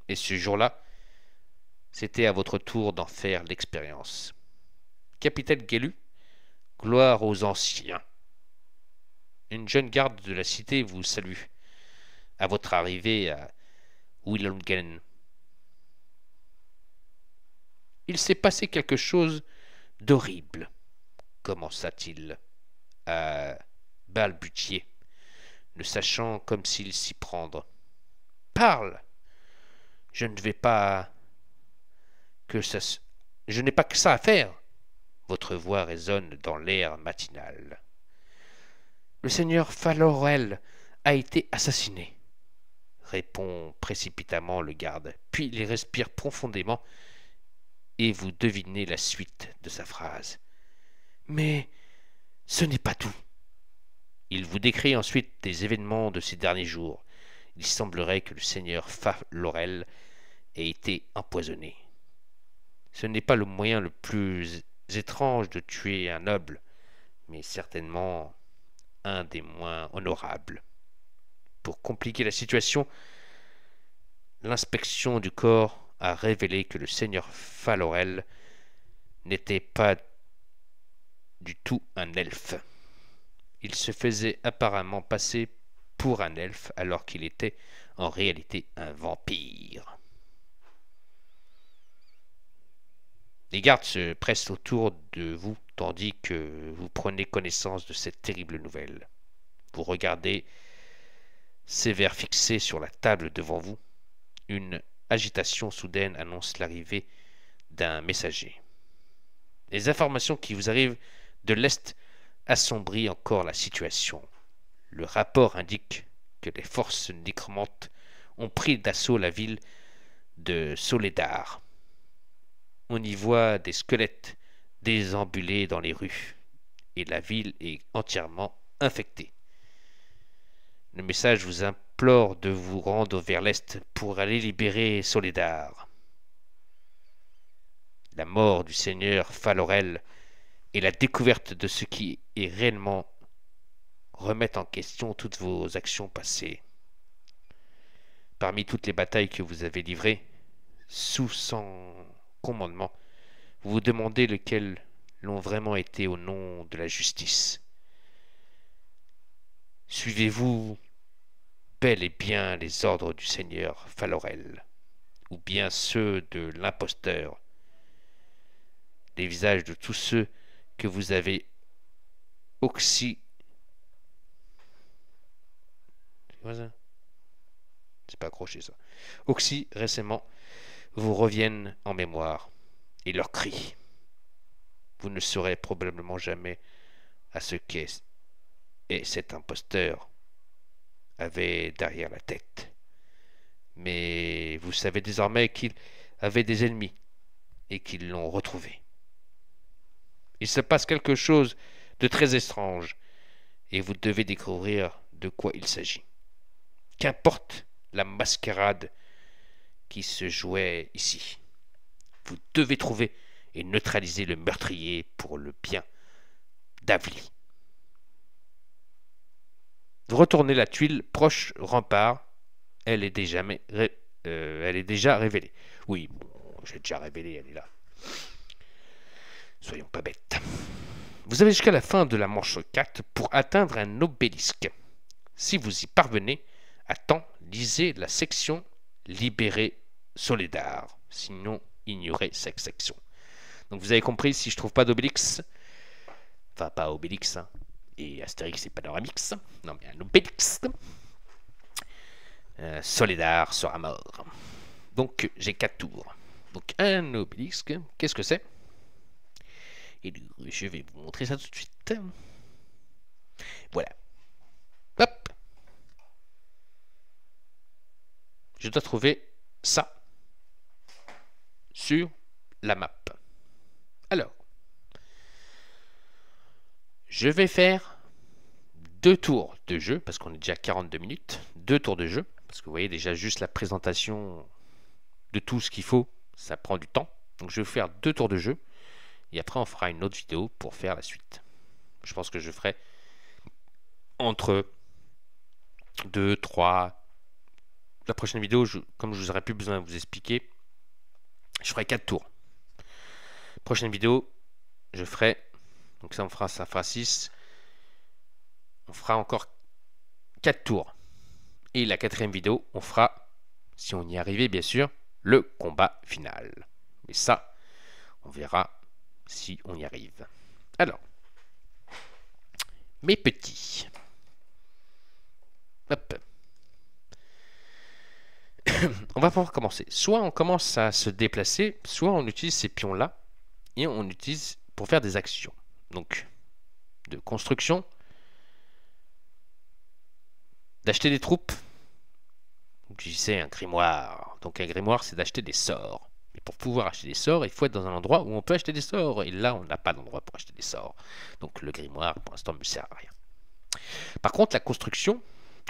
Et ce jour-là, c'était à votre tour d'en faire l'expérience. Capitaine Gelu, gloire aux anciens. Une jeune garde de la cité vous salue à votre arrivée à Willungen. Il s'est passé quelque chose d'horrible, commença-t-il à balbutier, ne sachant comme s'il s'y prendre. Parle! Je ne vais pas que ça. Je n'ai pas que ça à faire. Votre voix résonne dans l'air matinal. Le seigneur Falorel a été assassiné, répond précipitamment le garde, puis il respire profondément et vous devinez la suite de sa phrase. Mais ce n'est pas tout. Il vous décrit ensuite des événements de ces derniers jours. Il semblerait que le seigneur Falorel ait été empoisonné. Ce n'est pas le moyen le plus étrange de tuer un noble, mais certainement un des moins honorables. Pour compliquer la situation, l'inspection du corps a révélé que le seigneur Falorel n'était pas du tout un elfe. Il se faisait apparemment passer pour un elfe alors qu'il était en réalité un vampire. Les gardes se pressent autour de vous tandis que vous prenez connaissance de cette terrible nouvelle. Vous regardez ces verres fixés sur la table devant vous. Une agitation soudaine annonce l'arrivée d'un messager. Les informations qui vous arrivent de l'Est assombrissent encore la situation. Le rapport indique que les forces nécromantes ont pris d'assaut la ville de Soledar. On y voit des squelettes déambulés dans les rues, et la ville est entièrement infectée. Le message vous implore de vous rendre vers l'est pour aller libérer Soledar. La mort du seigneur Falorel et la découverte de ce qui est réellement remettent en question toutes vos actions passées. Parmi toutes les batailles que vous avez livrées, sous son commandement, vous vous demandez lesquelles l'ont vraiment été au nom de la justice. Suivez-vous bel et bien les ordres du Seigneur Falorel, ou bien ceux de l'imposteur, les visages de tous ceux que vous avez c'est pas accroché ça. Oxy récemment vous reviennent en mémoire et leurs cris. Vous ne saurez probablement jamais à ce qu'est et cet imposteur avait derrière la tête. Mais vous savez désormais qu'il avait des ennemis et qu'ils l'ont retrouvé. Il se passe quelque chose de très étrange et vous devez découvrir de quoi il s'agit. Qu'importe la mascarade qui se jouait ici, vous devez trouver et neutraliser le meurtrier pour le bien d'Avli. Vous retournez la tuile proche rempart, elle est déjà révélée. Oui, bon, j'ai déjà révélé, elle est là. Soyons pas bêtes. Vous avez jusqu'à la fin de la manche 4 pour atteindre un obélisque. Si vous y parvenez, à temps, lisez la section Libérer Soledar. Sinon, ignorez cette section. Donc vous avez compris, si je trouve pas d'Obélix, enfin pas Obélix, hein, et Astérix et Panoramix, non mais un Obélix, Soledar sera mort. Donc j'ai 4 tours. Donc un Obélix, qu'est-ce que c'est? Et je vais vous montrer ça tout de suite. Voilà. Hop. Je dois trouver ça sur la map. Alors, je vais faire 2 tours de jeu, parce qu'on est déjà à 42 minutes. 2 tours de jeu, parce que vous voyez déjà juste la présentation de tout ce qu'il faut, ça prend du temps. Donc je vais faire 2 tours de jeu, et après on fera une autre vidéo pour faire la suite. Je pense que je ferai entre 2, 3... La prochaine vidéo, comme je vous aurai plus besoin de vous expliquer, je ferai 4 tours. Prochaine vidéo, je ferai, donc ça fera 6. On fera encore 4 tours. Et la 4e vidéo, on fera, si on y arrivait bien sûr, le combat final. Mais ça, on verra si on y arrive. Alors, mes petits. Hop. On va pouvoir commencer. Soit on commence à se déplacer, soit on utilise ces pions-là et on utilise pour faire des actions. Donc, de construction, d'acheter des troupes. J'utilisais un grimoire. Donc un grimoire, c'est d'acheter des sorts. Mais pour pouvoir acheter des sorts, il faut être dans un endroit où on peut acheter des sorts. Et là, on n'a pas d'endroit pour acheter des sorts. Donc le grimoire, pour l'instant, ne me sert à rien. Par contre, la construction,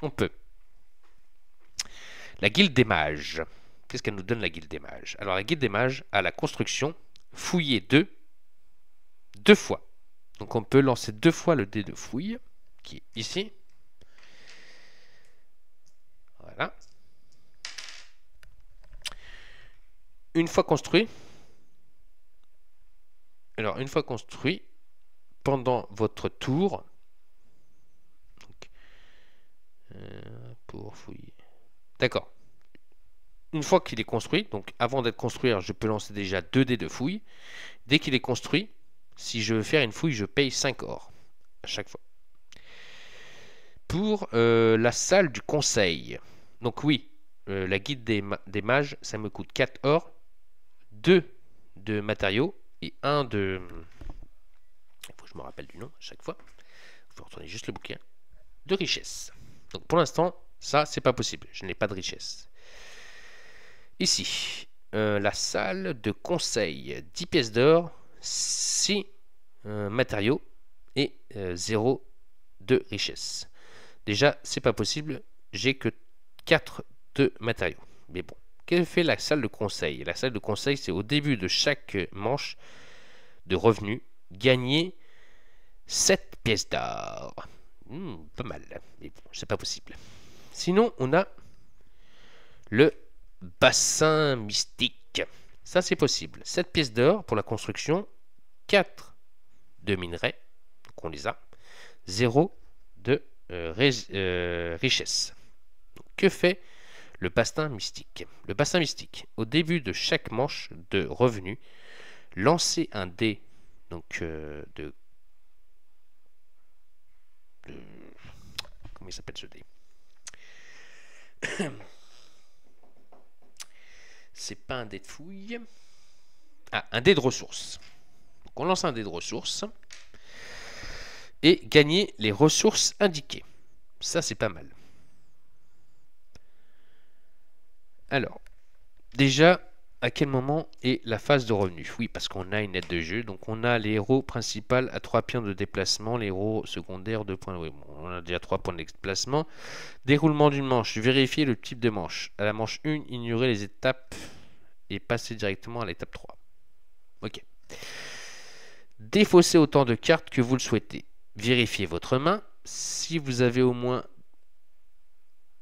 on peut. La guilde des mages. Qu'est-ce qu'elle nous donne, la guilde des mages? Alors, la guilde des mages, à la construction, fouiller 2 fois. Donc, on peut lancer 2 fois le dé de fouille, qui est ici. Voilà. Une fois construit, pendant votre tour, pour fouiller. D'accord. Une fois qu'il est construit, donc avant d'être construit, je peux lancer déjà 2 dés de fouille. Dès qu'il est construit, si je veux faire une fouille, je paye 5 or à chaque fois. Pour la salle du conseil, donc oui, la guilde des mages, ça me coûte 4 or, 2 de matériaux et 1 de... Il faut que je me rappelle du nom à chaque fois. Il faut retourner juste le bouquin. De richesse. Donc pour l'instant, ça, c'est pas possible. Je n'ai pas de richesse. Ici, la salle de conseil. 10 pièces d'or, 6 matériaux et 0 de richesse. Déjà, c'est pas possible. J'ai que 4 de matériaux. Mais bon. Qu'est-ce que fait la salle de conseil? La salle de conseil, c'est au début de chaque manche de revenus gagner 7 pièces d'or. Pas mal, mais bon, c'est pas possible. Sinon, on a le bassin mystique. Ça, c'est possible. 7 pièces d'or pour la construction, 4 de minerais, donc on les a, 0 de richesse. Donc, que fait le bassin mystique? Le bassin mystique, au début de chaque manche de revenus, lancez un dé donc comment il s'appelle ce dé? C'est pas un dé de fouille. Ah, un dé de ressources. Donc on lance un dé de ressources et gagner les ressources indiquées. Ça, c'est pas mal. Alors, déjà, à quel moment est la phase de revenu? Oui, parce qu'on a une aide de jeu. Donc, on a les héros principaux à 3 pions de déplacement, les héros secondaires 2 points. Oui, bon, on a déjà 3 points de déplacement. Déroulement d'une manche. Vérifiez le type de manche. À la manche 1, ignorez les étapes et passez directement à l'étape 3. Ok. Défaussez autant de cartes que vous le souhaitez. Vérifiez votre main. Si vous avez au moins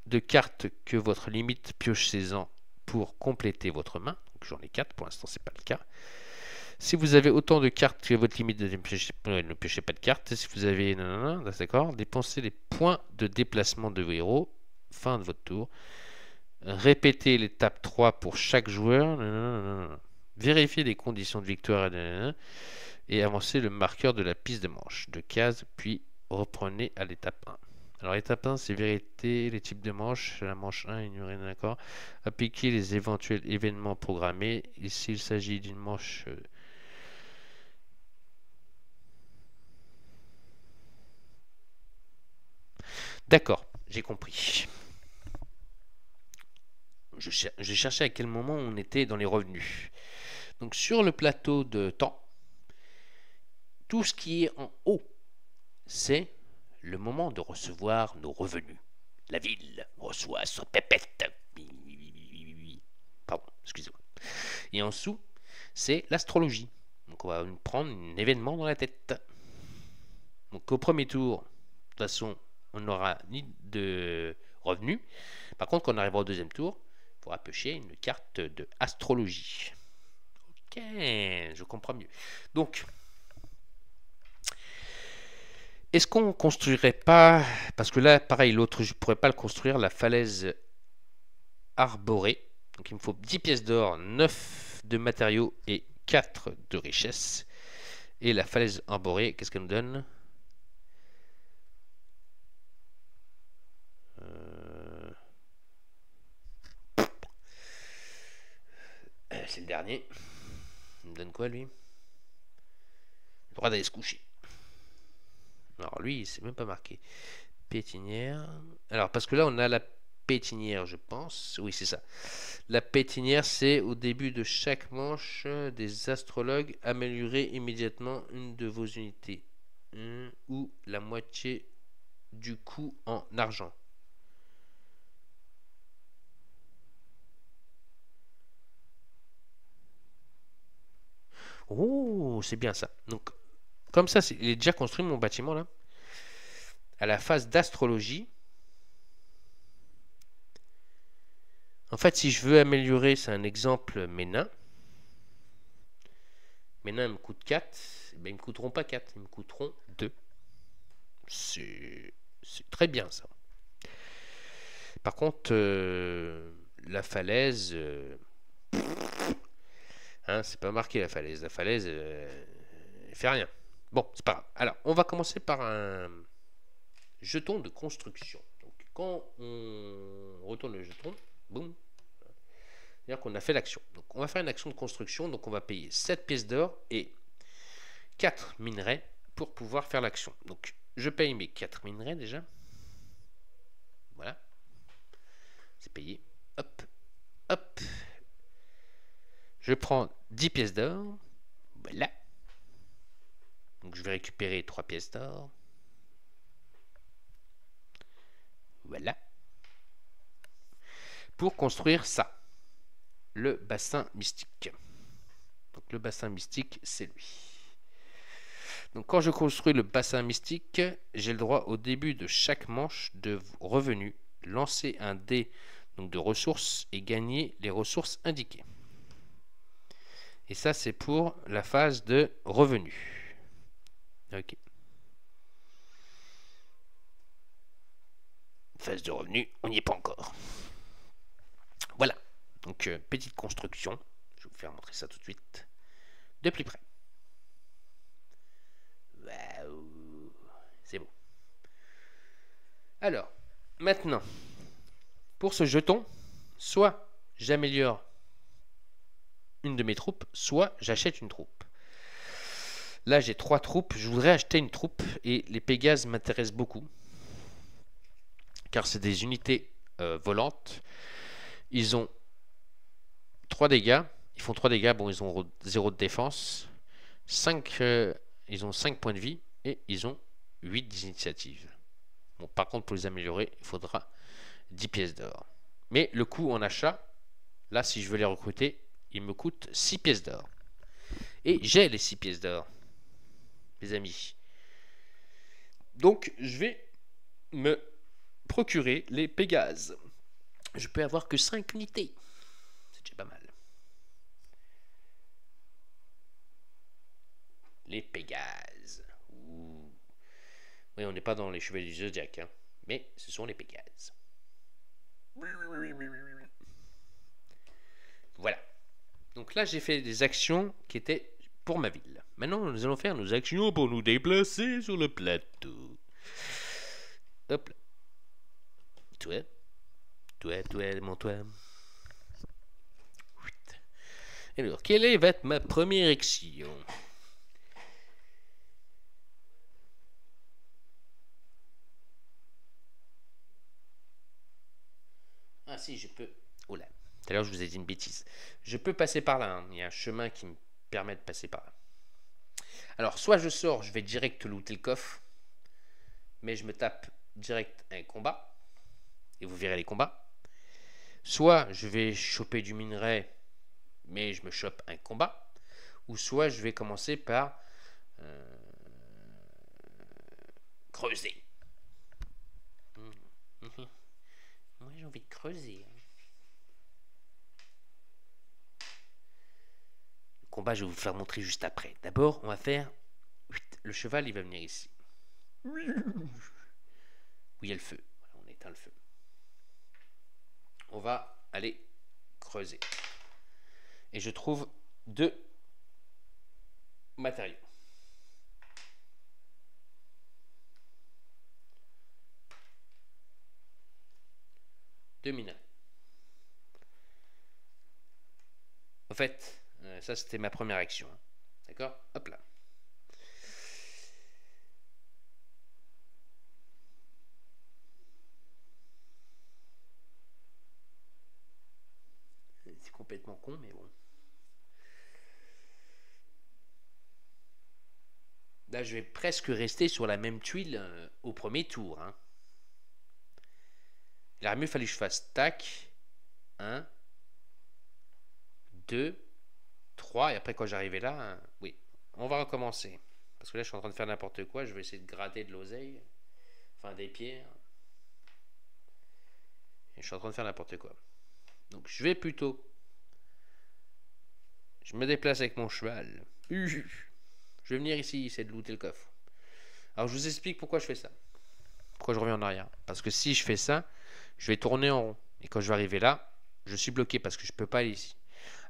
de cartes que votre limite, piochez-en pour compléter votre main. J'en ai 4, pour l'instant c'est pas le cas. Si vous avez autant de cartes que votre limite, ne piochez pas de cartes. Si vous avez, d'accord, dépensez les points de déplacement de vos héros. Fin de votre tour. Répétez l'étape 3 pour chaque joueur. Vérifiez les conditions de victoire et avancez le marqueur de la piste de manche de case, puis reprenez à l'étape 1. Alors, étape 1, c'est vérité, les types de manches. La manche 1, ignorer, d'accord. Appliquer les éventuels événements programmés. Ici, il s'agit d'une manche. D'accord, j'ai compris. Je cherchais à quel moment on était dans les revenus. Donc, sur le plateau de temps, tout ce qui est en haut, c'est le moment de recevoir nos revenus. La ville reçoit son pépette. Pardon, excusez-moi. Et en dessous, c'est l'astrologie. Donc on va prendre un événement dans la tête. Donc au premier tour, de toute façon, on n'aura ni de revenus. Par contre, quand on arrivera au deuxième tour, il faudra piocher une carte de astrologie. Ok, je comprends mieux. Donc, est-ce qu'on ne construirait pas, parce que là, pareil, l'autre, je ne pourrais pas le construire, la falaise arborée. Donc il me faut 10 pièces d'or, 9 de matériaux et 4 de richesse. Et la falaise arborée, qu'est-ce qu'elle nous donne? C'est le dernier. Il me donne quoi, lui? Le droit d'aller se coucher. Alors lui, c'est même pas marqué. Pétinière. Alors, parce que là, on a la pétinière, je pense. Oui, c'est ça. La pétinière, c'est au début de chaque manche des astrologues. Améliorer immédiatement une de vos unités. Ou la moitié du coût en argent. Oh, c'est bien ça. Donc, comme ça, il est déjà construit mon bâtiment là. À la phase d'astrologie. En fait, si je veux améliorer, c'est un exemple, mes nains. Mes nains me coûtent 4. Ben, ils ne me coûteront pas 4, ils me coûteront 2. C'est très bien ça. Par contre, la falaise, hein, c'est pas marqué la falaise. La falaise, elle fait rien. Bon, c'est pas grave. Alors, on va commencer par un jeton de construction. Donc, quand on retourne le jeton, boum, c'est-à-dire qu'on a fait l'action. Donc, on va faire une action de construction. Donc, on va payer 7 pièces d'or et 4 minerais pour pouvoir faire l'action. Donc, je paye mes 4 minerais déjà. Voilà. C'est payé. Hop, hop. Je prends 10 pièces d'or. Voilà. Donc, je vais récupérer 3 pièces d'or. Voilà. Pour construire ça. Le bassin mystique. Donc, le bassin mystique, c'est lui. Donc quand je construis le bassin mystique, j'ai le droit au début de chaque manche de revenus, lancer un dé donc de ressources et gagner les ressources indiquées. Et ça c'est pour la phase de revenus. Ok. Phase de revenus, on n'y est pas encore. Voilà. Donc petite construction. Je vais vous faire montrer ça tout de suite. De plus près. Waouh. C'est beau. Alors, maintenant, pour ce jeton, soit j'améliore une de mes troupes, soit j'achète une troupe. Là, j'ai 3 troupes. Je voudrais acheter une troupe et les Pégases m'intéressent beaucoup. Car c'est des unités volantes. Ils ont 3 dégâts. Ils font 3 dégâts. Bon, ils ont 0 de défense. Ils ont 5 points de vie. Et ils ont 8 d'initiative. Bon, par contre, pour les améliorer, il faudra 10 pièces d'or. Mais le coût en achat, là, si je veux les recruter, il me coûte 6 pièces d'or. Et j'ai les 6 pièces d'or, mes amis. Donc, je vais me procurer les Pégases. Je peux avoir que 5 unités. C'est déjà pas mal. Les Pégases. Ouh. Oui, on n'est pas dans les chevaliers du Zodiac, hein, mais ce sont les Pégases. Voilà. Donc là, j'ai fait des actions qui étaient pour ma ville. Maintenant, nous allons faire nos actions pour nous déplacer sur le plateau. Hop là. Toi, mon toi. Alors, quelle va être ma première action? Ah si, je peux... Oh là, tout à l'heure je vous ai dit une bêtise. Je peux passer par là, hein. Il y a un chemin qui me permet de passer par là. Alors, soit je sors, je vais direct looter le coffre, mais je me tape direct un combat, et vous verrez les combats. Soit je vais choper du minerai, mais je me chope un combat. Ou soit je vais commencer par creuser. Moi j'ai envie de creuser. Le combat je vais vous faire montrer juste après. D'abord on va faire... Le cheval il va venir ici. Où il y a le feu. Voilà, on éteint le feu. On va aller creuser. Et je trouve 2 matériaux. Deux minerais. En fait, ça c'était ma première action. D'accord? Hop là. C'est complètement con, mais bon. Là, je vais presque rester sur la même tuile au premier tour. Hein. Il aurait mieux fallu que je fasse tac. 1, 2, 3. Et après, quand j'arrivais là, oui, on va recommencer. Parce que là, je suis en train de faire n'importe quoi. Je vais essayer de gratter de l'oseille. Enfin, des pierres. Et je suis en train de faire n'importe quoi. Donc, je vais plutôt... Je me déplace avec mon cheval. Je vais venir ici, essayer de looter le coffre. Alors, je vous explique pourquoi je fais ça. Pourquoi je reviens en arrière. Parce que si je fais ça, je vais tourner en rond. Et quand je vais arriver là, je suis bloqué parce que je ne peux pas aller ici.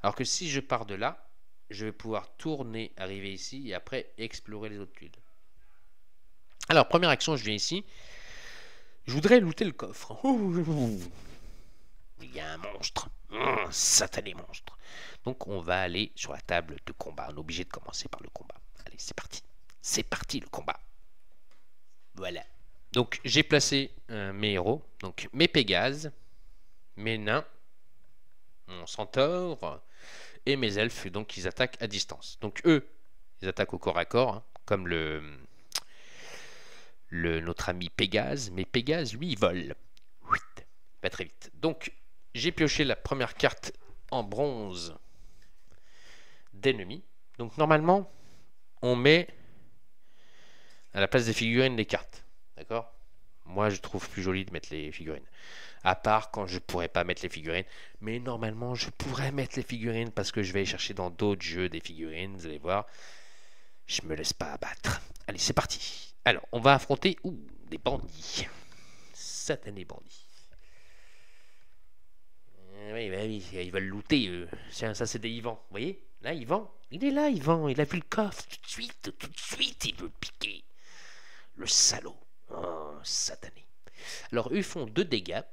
Alors que si je pars de là, je vais pouvoir tourner, arriver ici et après explorer les autres tuiles. Alors, première action, je viens ici. Je voudrais looter le coffre. Il y a un monstre. Un satané monstre. Donc, on va aller sur la table de combat. On est obligé de commencer par le combat. Allez, c'est parti. C'est parti, le combat. Voilà. Donc, j'ai placé mes héros. Donc, mes Pégases, mes nains, mon centaure et mes elfes. Donc, ils attaquent à distance. Donc, eux, ils attaquent au corps à corps, hein, comme notre ami Pégase. Mais Pégase, lui, il vole. Pas très vite. Donc, j'ai pioché la première carte en bronze d'ennemi. Donc, normalement, on met à la place des figurines, les cartes. D'accord? Moi, je trouve plus joli de mettre les figurines. À part quand je pourrais pas mettre les figurines. Mais normalement, je pourrais mettre les figurines parce que je vais chercher dans d'autres jeux des figurines. Vous allez voir. Je me laisse pas abattre. Allez, c'est parti. Alors, on va affronter des bandits. Satanés bandits. Oui, bah oui, ils veulent looter, eux. Tiens, ça, c'est des Yvan. Vous voyez? Là, Yvan. Il est là, Yvan. Il a vu le coffre. Tout de suite, il veut piquer. Le salaud. Oh, satané. Alors, eux ils font 2 dégâts.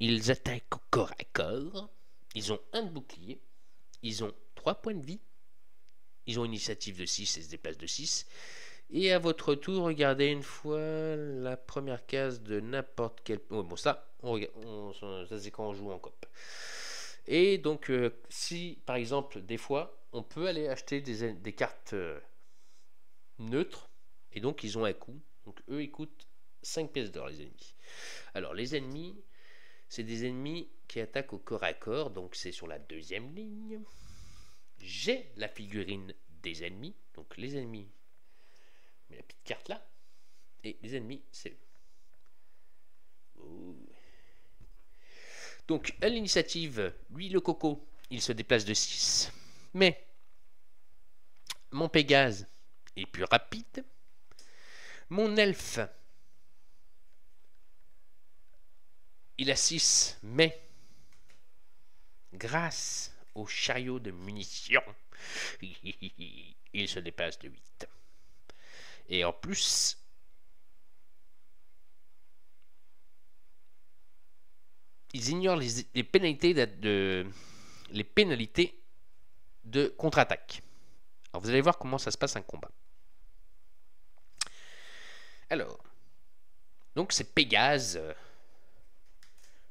Ils attaquent au corps à corps. Ils ont 1 de bouclier. Ils ont 3 points de vie. Ils ont une initiative de 6 et se déplacent de 6. Et à votre tour, regardez une fois la première case de n'importe quel... Oh, bon, ça, ça c'est quand on joue en coop. Et donc, si, par exemple, des fois, on peut aller acheter des cartes neutres. Et donc, ils ont un coût. Donc, eux, ils coûtent 5 pièces d'or, les ennemis. Alors, les ennemis, c'est des ennemis qui attaquent au corps à corps. Donc, c'est sur la 2e ligne. J'ai la figurine des ennemis. Donc, les ennemis... la petite carte là. Et les ennemis, c'est... Donc, à l'initiative, lui, le coco, il se déplace de 6. Mais, mon Pégase est plus rapide. Mon elfe, il a 6. Mais, grâce au chariot de munitions, il se déplace de 8. Et en plus, ils ignorent les pénalités de contre-attaque. Alors vous allez voir comment ça se passe un combat. Alors, donc c'est Pégase,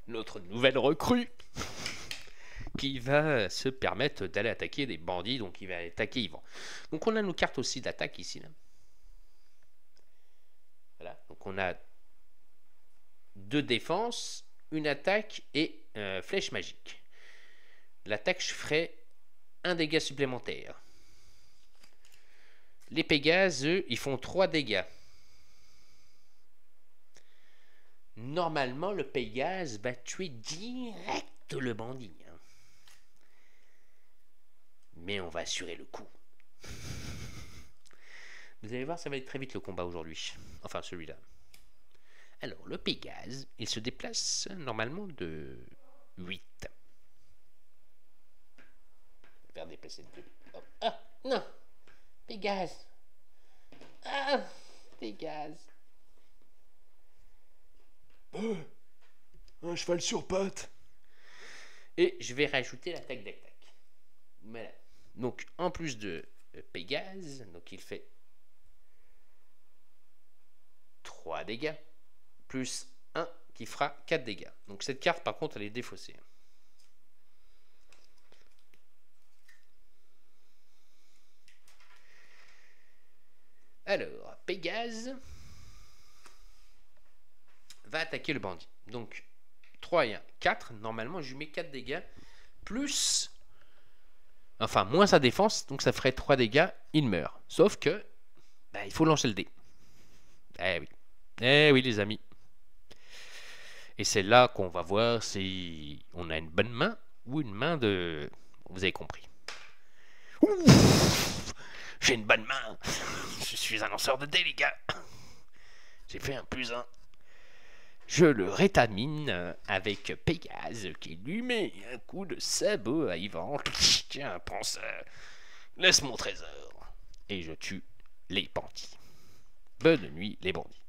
notre nouvelle recrue, qui va se permettre d'aller attaquer des bandits. Donc il va attaquer Yvan. Donc on a nos cartes aussi d'attaque ici. Là. Voilà, donc on a 2 défenses, une attaque et flèche magique. L'attaque, je ferai 1 dégât supplémentaire. Les Pégases, eux, ils font 3 dégâts. Normalement, le Pégase va tuer direct le bandit. Hein. Mais on va assurer le coup. Vous allez voir, ça va être très vite le combat aujourd'hui. Enfin, celui-là. Alors, le Pégase, il se déplace normalement de 8. Faire déplacer de 2. Oh. Ah, non! Pégase! Ah! Pégase!
Un cheval sur pattes.
Et je vais rajouter l'attaque d'attaque. Voilà. Donc, en plus de Pégase, donc il fait 3 dégâts, plus 1 qui fera 4 dégâts. Donc cette carte, par contre, elle est défaussée. Alors, Pégase va attaquer le bandit. Donc, 3 et 1, 4. Normalement, je lui mets 4 dégâts, plus... Enfin, moins sa défense, donc ça ferait 3 dégâts, il meurt. Sauf que, il faut lancer le dé. Eh oui. Eh oui, les amis. Et c'est là qu'on va voir si on a une bonne main ou une main de... Vous avez compris. Ouf, j'ai une bonne main. Je suis un lanceur de dés, les gars. J'ai fait un +1. Je le rétamine avec Pégase qui lui met un coup de sabot à Yvan. Tiens, prends ça. Laisse mon trésor. Et je tue les bandits. Bonne nuit, les bandits.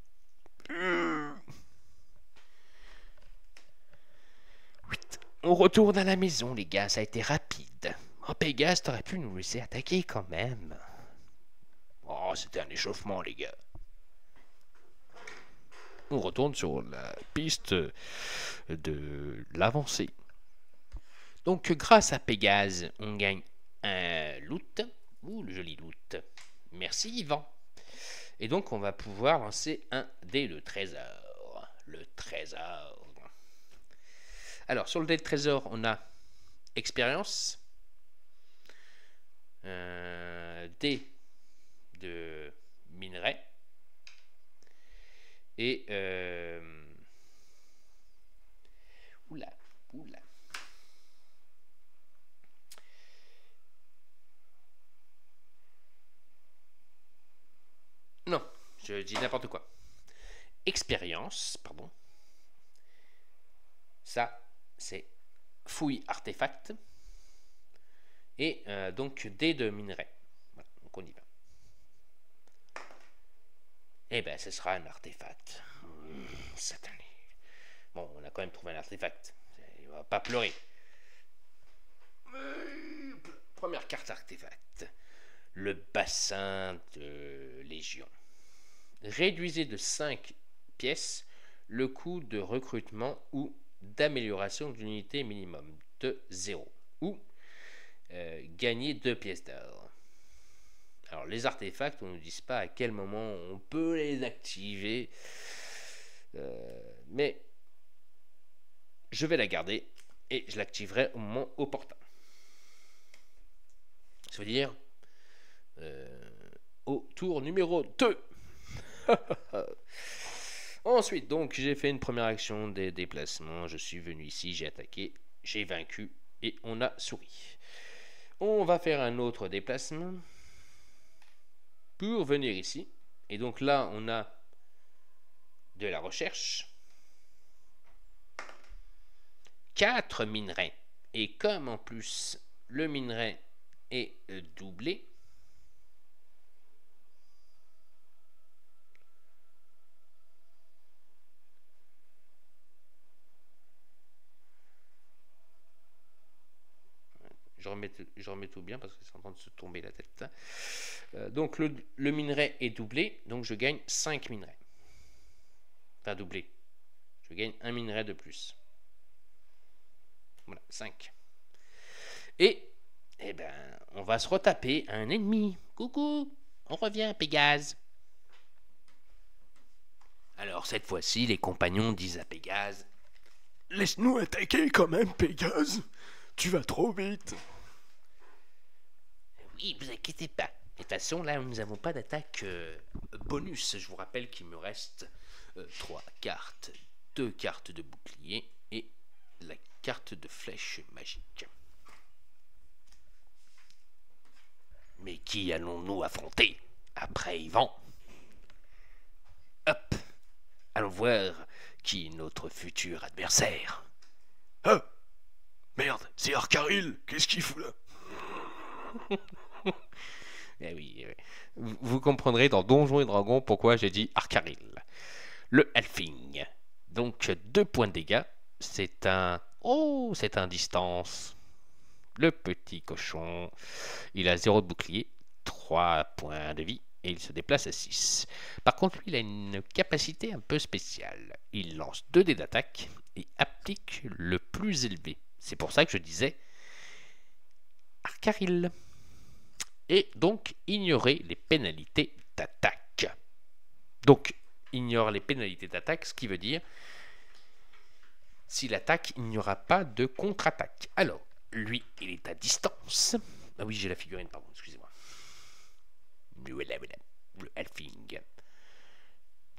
On retourne à la maison, les gars. Ça a été rapide. Oh, Pégase, t'aurais pu nous laisser attaquer quand même. Oh, c'était un échauffement, les gars. On retourne sur la piste de l'avancée. Donc, grâce à Pégase, on gagne un loot. Ouh, le joli loot. Merci, Yvan. Et donc, on va pouvoir lancer un dé de trésor. Le trésor. Alors, sur le dé de trésor, on a expérience. Dé de minerai. Et oula. Non, je dis n'importe quoi. Expérience, pardon. Ça, c'est fouille artefact. Et donc dés de minerai. Voilà, donc on y va. Eh ben, ce sera un artefact. Satané. Bon, on a quand même trouvé un artefact. Il va pas pleurer. Première carte artefact. Le bassin de Légion. Réduisez de 5 pièces le coût de recrutement ou d'amélioration d'unité minimum de 0. Ou gagner 2 pièces d'or. Alors les artefacts, on ne nous dit pas à quel moment on peut les activer. Mais je vais la garder et je l'activerai au moment opportun. Ça veut dire au tour numéro 2. Ensuite, donc, j'ai fait une première action des déplacements. Je suis venu ici, j'ai attaqué, j'ai vaincu et on a souri. On va faire un autre déplacement pour venir ici. Et donc là, on a de la recherche. 4 minerais. Et comme en plus, le minerai est doublé, je remets tout bien parce que c'est en train de se tomber la tête. Donc le minerai est doublé, donc je gagne 5 minerais. Enfin doublé. Je gagne un minerai de plus. Voilà, 5. Et, eh ben, on va se retaper un ennemi. Coucou, on revient, Pégase. Alors cette fois-ci, les compagnons disent à Pégase:
Laisse-nous attaquer quand même, Pégase. Tu vas trop vite.
Oui, vous inquiétez pas. De toute façon, là, nous n'avons pas d'attaque bonus. Je vous rappelle qu'il me reste 3 cartes. 2 cartes de bouclier et la carte de flèche magique. Mais qui allons-nous affronter après Yvan? Hop, allons voir qui est notre futur adversaire.
Ah, merde, c'est Arcaril. Qu'est-ce qu'il fout là?
Eh oui, vous comprendrez dans Donjons et Dragons pourquoi j'ai dit Arcaril. Le Halfling. Donc 2 points de dégâts. C'est un... Oh, c'est un distance. Le petit cochon. Il a 0 de bouclier, 3 points de vie et il se déplace à 6. Par contre, lui, il a une capacité un peu spéciale. Il lance 2 dés d'attaque et applique le plus élevé. C'est pour ça que je disais Arcaril. Et donc, ignorer les pénalités d'attaque. Donc, ignore les pénalités d'attaque, ce qui veut dire, s'il attaque, il n'y aura pas de contre-attaque. Alors, lui, il est à distance. Ah oui, j'ai la figurine, pardon, excusez-moi. Le Halfling.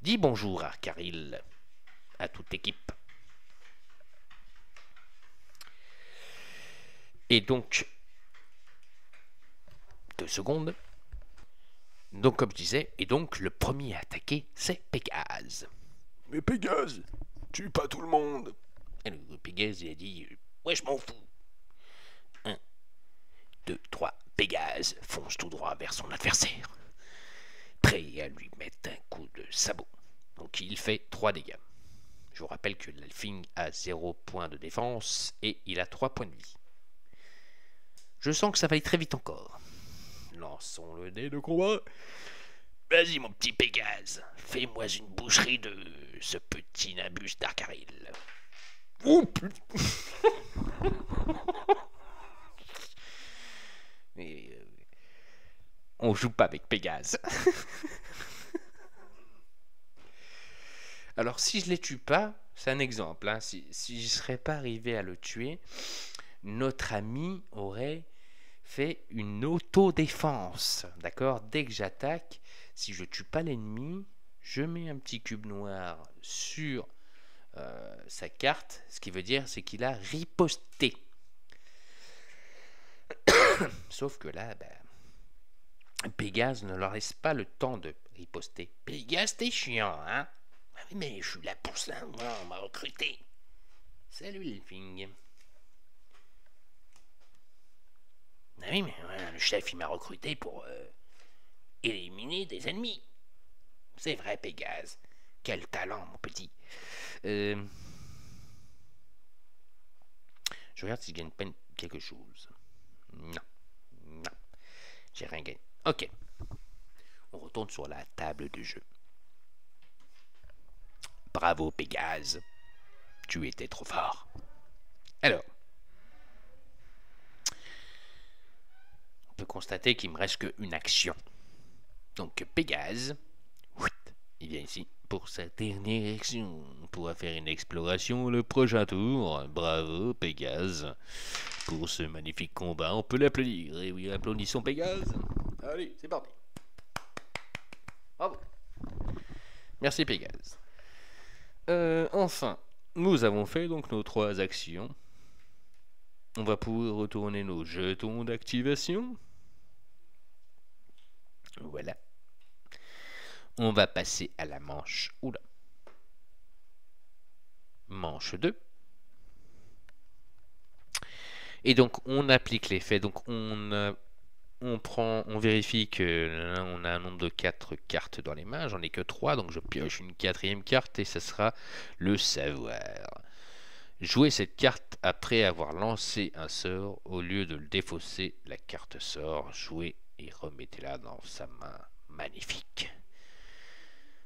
Dis bonjour, Arcaril, à toute l'équipe. Et donc, 2 secondes. Donc, comme je disais, et donc, le premier à attaquer, c'est Pégase.
Mais Pégase, tue pas tout le monde.
Et le Pégase, il a dit, ouais, je m'en fous. 1, 2, 3, Pégase fonce tout droit vers son adversaire, prêt à lui mettre un coup de sabot. Donc, il fait 3 dégâts. Je vous rappelle que l'Halfling a 0 point de défense et il a 3 points de vie. Je sens que ça va aller très vite encore. Lançons le dé de combat. Vas-y, mon petit Pégase, fais-moi une boucherie de ce petit Nabus d'Arcaril.
Oh putain.
On joue pas avec Pégase. Alors, si je les tue pas, c'est un exemple. Hein, si je ne serais pas arrivé à le tuer, notre ami aurait fait une autodéfense. D'accord? Dès que j'attaque, si je tue pas l'ennemi, je mets un petit cube noir sur sa carte. Ce qui veut dire, c'est qu'il a riposté. Sauf que là, Pégase ne leur laisse pas le temps de riposter. Pégase, t'es chiant, hein? Ah oui, mais je suis là pour ça, moi, on m'a recruté. Salut, Elfing. Ah oui, mais le chef, il m'a recruté pour éliminer des ennemis. C'est vrai, Pégase. Quel talent, mon petit. Je regarde si je gagne pas quelque chose. Non. Non. J'ai rien gagné. Ok. On retourne sur la table de jeu. Bravo, Pégase. Tu étais trop fort. Alors. On peut constater qu'il me reste qu'une action. Donc, Pégase. Il vient ici pour sa dernière action. On pourra faire une exploration le prochain tour. Bravo, Pégase. Pour ce magnifique combat, on peut l'applaudir. Et oui, applaudissons Pégase. Allez, c'est parti. Bravo. Merci, Pégase. Enfin, nous avons fait donc nos 3 actions. On va pouvoir retourner nos jetons d'activation. Voilà. On va passer à la manche. Oula. Manche 2. Et donc, on applique l'effet. Donc, on vérifie que on a un nombre de 4 cartes dans les mains. J'en ai que 3, donc je pioche une 4e carte et ça sera le savoir. Jouez cette carte après avoir lancé un sort. Au lieu de le défausser, la carte sort. Jouez et remettez-la dans sa main. Magnifique.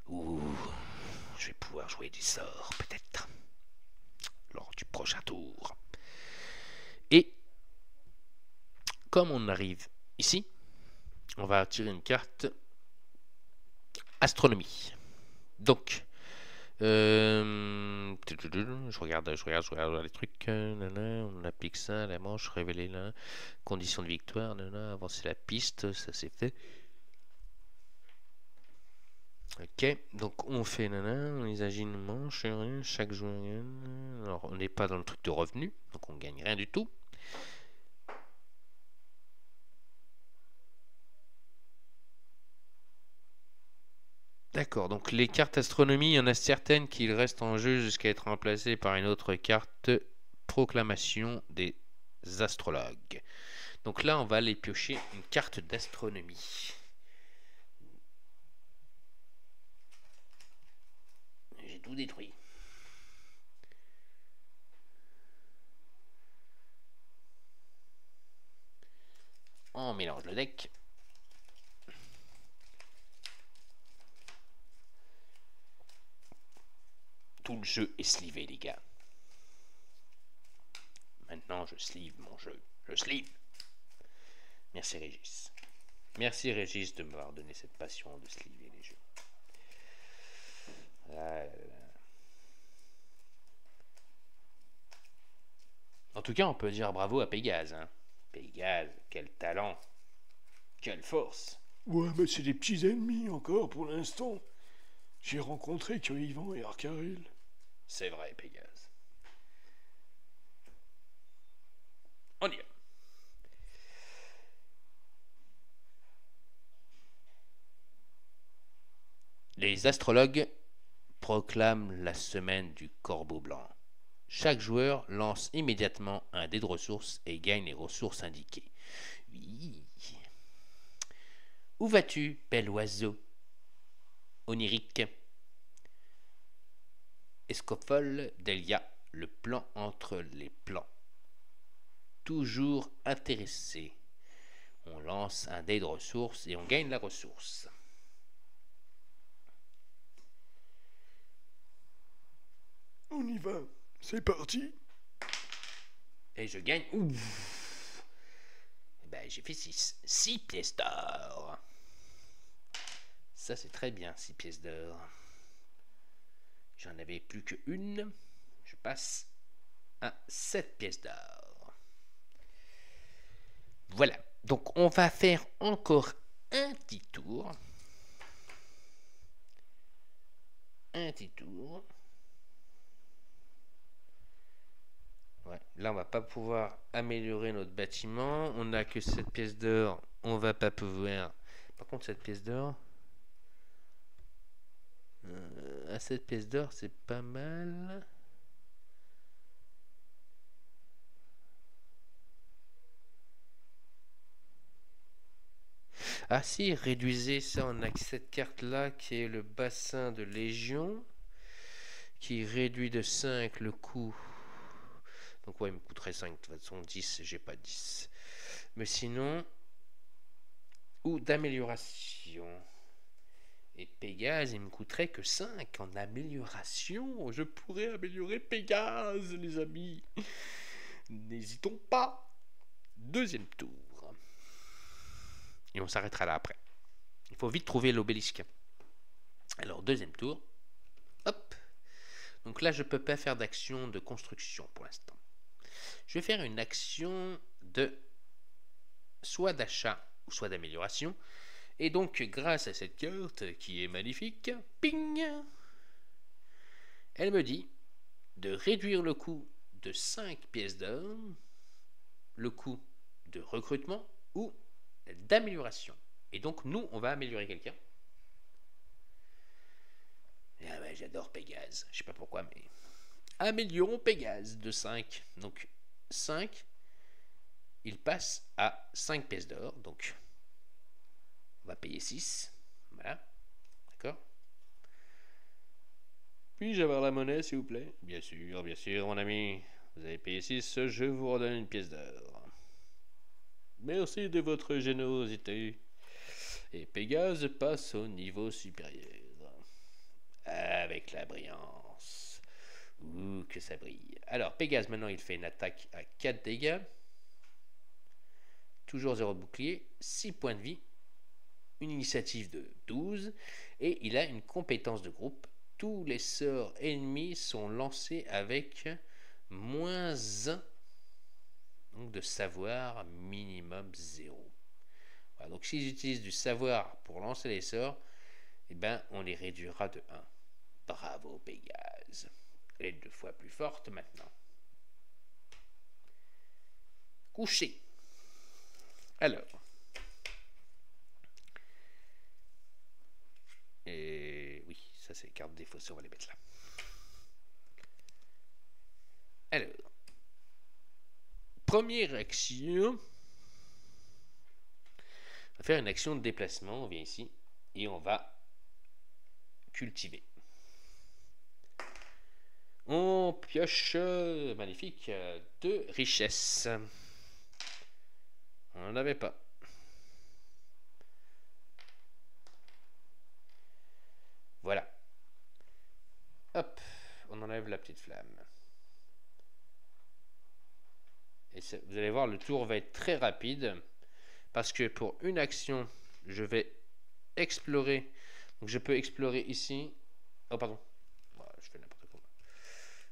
Ouh, je vais pouvoir jouer des sorts, peut-être, lors du prochain tour. Et, comme on arrive ici, on va tirer une carte astronomie. Donc, je regarde les trucs. On applique ça, la manche, révéler la condition de victoire, avancer la piste, ça c'est fait. Ok, donc on fait on les agit une manche, chaque joueur. Alors on n'est pas dans le truc de revenu, donc on gagne rien du tout. D'accord, donc les cartes astronomie, il y en a certaines qui restent en jeu jusqu'à être remplacées par une autre carte proclamation des astrologues. Donc là on va aller piocher une carte d'astronomie. J'ai tout détruit. On mélange le deck. Tout le jeu est slivé, les gars. Maintenant, je slive mon jeu. Je slive. Merci, Régis. Merci, Régis, de m'avoir donné cette passion de sliver les jeux. En tout cas, on peut dire bravo à Pégase. Hein. Pégase, quel talent. Quelle force.
Ouais, mais c'est des petits ennemis encore pour l'instant. J'ai rencontré que Yvan et Arcaril.
C'est vrai, Pégase. On y va. Les astrologues proclament la semaine du corbeau blanc. Chaque joueur lance immédiatement un dé de ressources et gagne les ressources indiquées. Oui. Où vas-tu, bel oiseau onirique? Escofol d'Elia, le plan entre les plans. Toujours intéressé. On lance un dé de ressources et on gagne la ressource.
On y va. C'est parti.
Et je gagne. Ouf. Ben, j'ai fait 6. 6 pièces d'or. Ça, c'est très bien, 6 pièces d'or. J'en avais plus qu'une. Je passe à 7 pièces d'or. Voilà. Donc on va faire encore un petit tour. Un petit tour. Ouais, là on va pas pouvoir améliorer notre bâtiment. On n'a que cette pièce d'or. On va pas pouvoir. Par contre cette pièce d'or. À cette pièce d'or c'est pas mal. Ah si, réduisez ça, on a cette carte là qui est le bassin de Légion, qui réduit de 5 le coût. Donc ouais, il me coûterait 5, de toute façon 10, j'ai pas 10. Mais sinon, ou d'amélioration. Et Pégase, il me coûterait que 5 en amélioration. Je pourrais améliorer Pégase, les amis. N'hésitons pas. Deuxième tour. Et on s'arrêtera là après. Il faut vite trouver l'obélisque. Alors, deuxième tour. Hop. Donc là, je ne peux pas faire d'action de construction pour l'instant. Je vais faire une action de soit d'achat ou soit d'amélioration. Et donc, grâce à cette carte qui est magnifique, ping, elle me dit de réduire le coût de 5 pièces d'or, le coût de recrutement ou d'amélioration. Et donc, nous, on va améliorer quelqu'un. Ah ouais, j'adore Pégase. Je sais pas pourquoi, mais améliorons Pégase de 5. Donc 5, il passe à 5 pièces d'or. Donc on va payer 6. Voilà. D'accord. Puis-je avoir la monnaie, s'il vous plaît? Bien sûr, mon ami. Vous avez payé 6, je vous redonne une pièce d'or. Merci de votre générosité. Et Pégase passe au niveau supérieur. Avec la brillance. Ouh, que ça brille. Alors, Pégase, maintenant, il fait une attaque à 4 dégâts. Toujours 0 de bouclier, 6 points de vie, une initiative de 12, et il a une compétence de groupe. Tous les sorts ennemis sont lancés avec moins 1, donc de savoir minimum 0. Voilà, donc s'ils utilisent du savoir pour lancer les sorts, eh ben, on les réduira de 1. Bravo Pégase. Elle est 2 fois plus forte maintenant. Couché. Alors. Et oui, ça c'est les cartes défaussées, on va les mettre là. Alors. Première action. On va faire une action de déplacement. On vient ici et on va cultiver. On pioche, magnifique, 2 richesses. On n'en avait pas. Voilà. Hop, on enlève la petite flamme. Et vous allez voir, le tour va être très rapide. Parce que pour une action, je vais explorer. Donc je peux explorer ici. Oh pardon. Je fais n'importe quoi.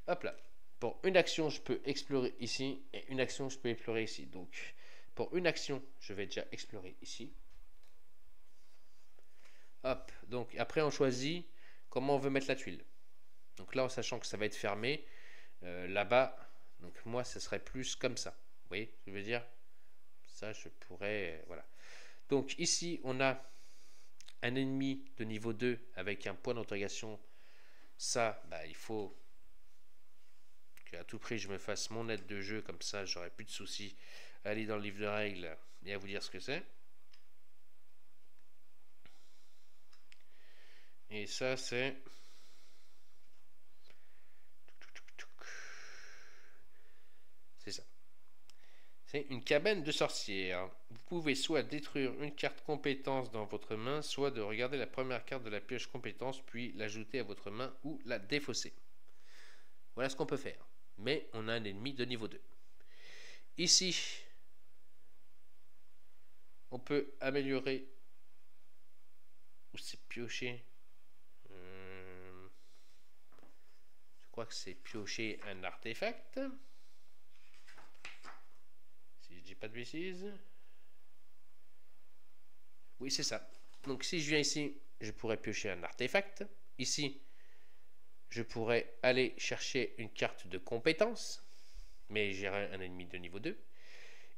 Hop là. Pour une action, je peux explorer ici. Et une action, je peux explorer ici. Donc pour une action, je vais déjà explorer ici. Hop. Donc après, on choisit comment on veut mettre la tuile. Donc là, en sachant que ça va être fermé, là-bas, donc moi, ce serait plus comme ça. Vous voyez ce que je veux dire? Ça, je pourrais... voilà. Donc ici, on a un ennemi de niveau 2 avec un point d'interrogation. Ça, bah, il faut qu'à tout prix, je me fasse mon aide de jeu. Comme ça, j'aurai plus de soucis à aller dans le livre de règles et à vous dire ce que c'est. Et ça, c'est... c'est ça. C'est une cabane de sorcière. Vous pouvez soit détruire une carte compétence dans votre main, soit de regarder la première carte de la pioche compétence, puis l'ajouter à votre main ou la défausser. Voilà ce qu'on peut faire. Mais on a un ennemi de niveau 2. Ici, on peut améliorer ou c'est piocher. Je crois que c'est piocher un artefact. Si je dis pas de bêtises. Oui, c'est ça. Donc si je viens ici, je pourrais piocher un artefact. Ici, je pourrais aller chercher une carte de compétence, mais j'ai un ennemi de niveau 2.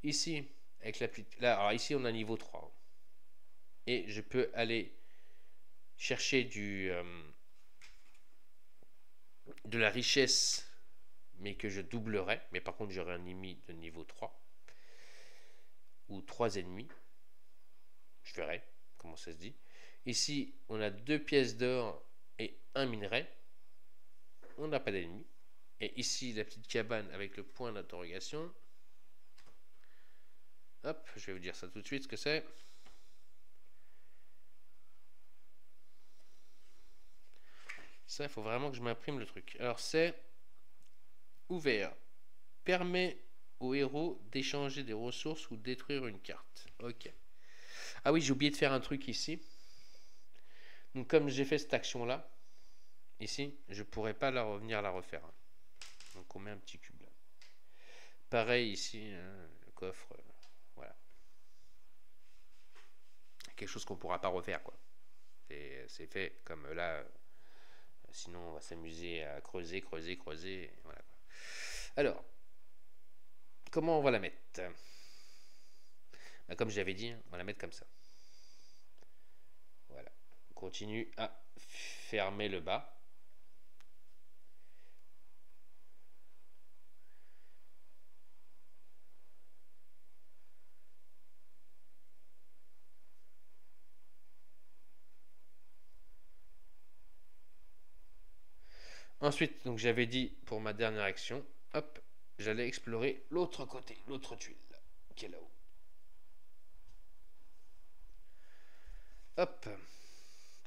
Ici, avec la petite... Là, alors ici, on a niveau 3. Et je peux aller chercher de la richesse, mais que je doublerai. Mais par contre, j'aurai un ennemi de niveau 3. Ou 3 ennemis. Je verrai comment ça se dit. Ici, on a 2 pièces d'or et un minerai. On n'a pas d'ennemis. Et ici, la petite cabane avec le point d'interrogation. Hop, je vais vous dire ça tout de suite ce que c'est. Ça, il faut vraiment que je m'imprime le truc. Alors, c'est ouvert. Permet au héros d'échanger des ressources ou de détruire une carte. Ok. Ah oui, j'ai oublié de faire un truc ici. Donc, comme j'ai fait cette action-là, ici, je pourrais pas venir la refaire. Donc, on met un petit cube là. Pareil ici, hein, le coffre, voilà. Quelque chose qu'on pourra pas refaire, quoi. C'est fait comme là. Sinon, on va s'amuser à creuser. Voilà. Alors, comment on va la mettre? Bah, comme j'avais dit, on va la mettre comme ça. Voilà. On continue à fermer le bas. Ensuite, donc j'avais dit pour ma dernière action, hop, j'allais explorer l'autre côté, l'autre tuile, qui est là-haut. Hop.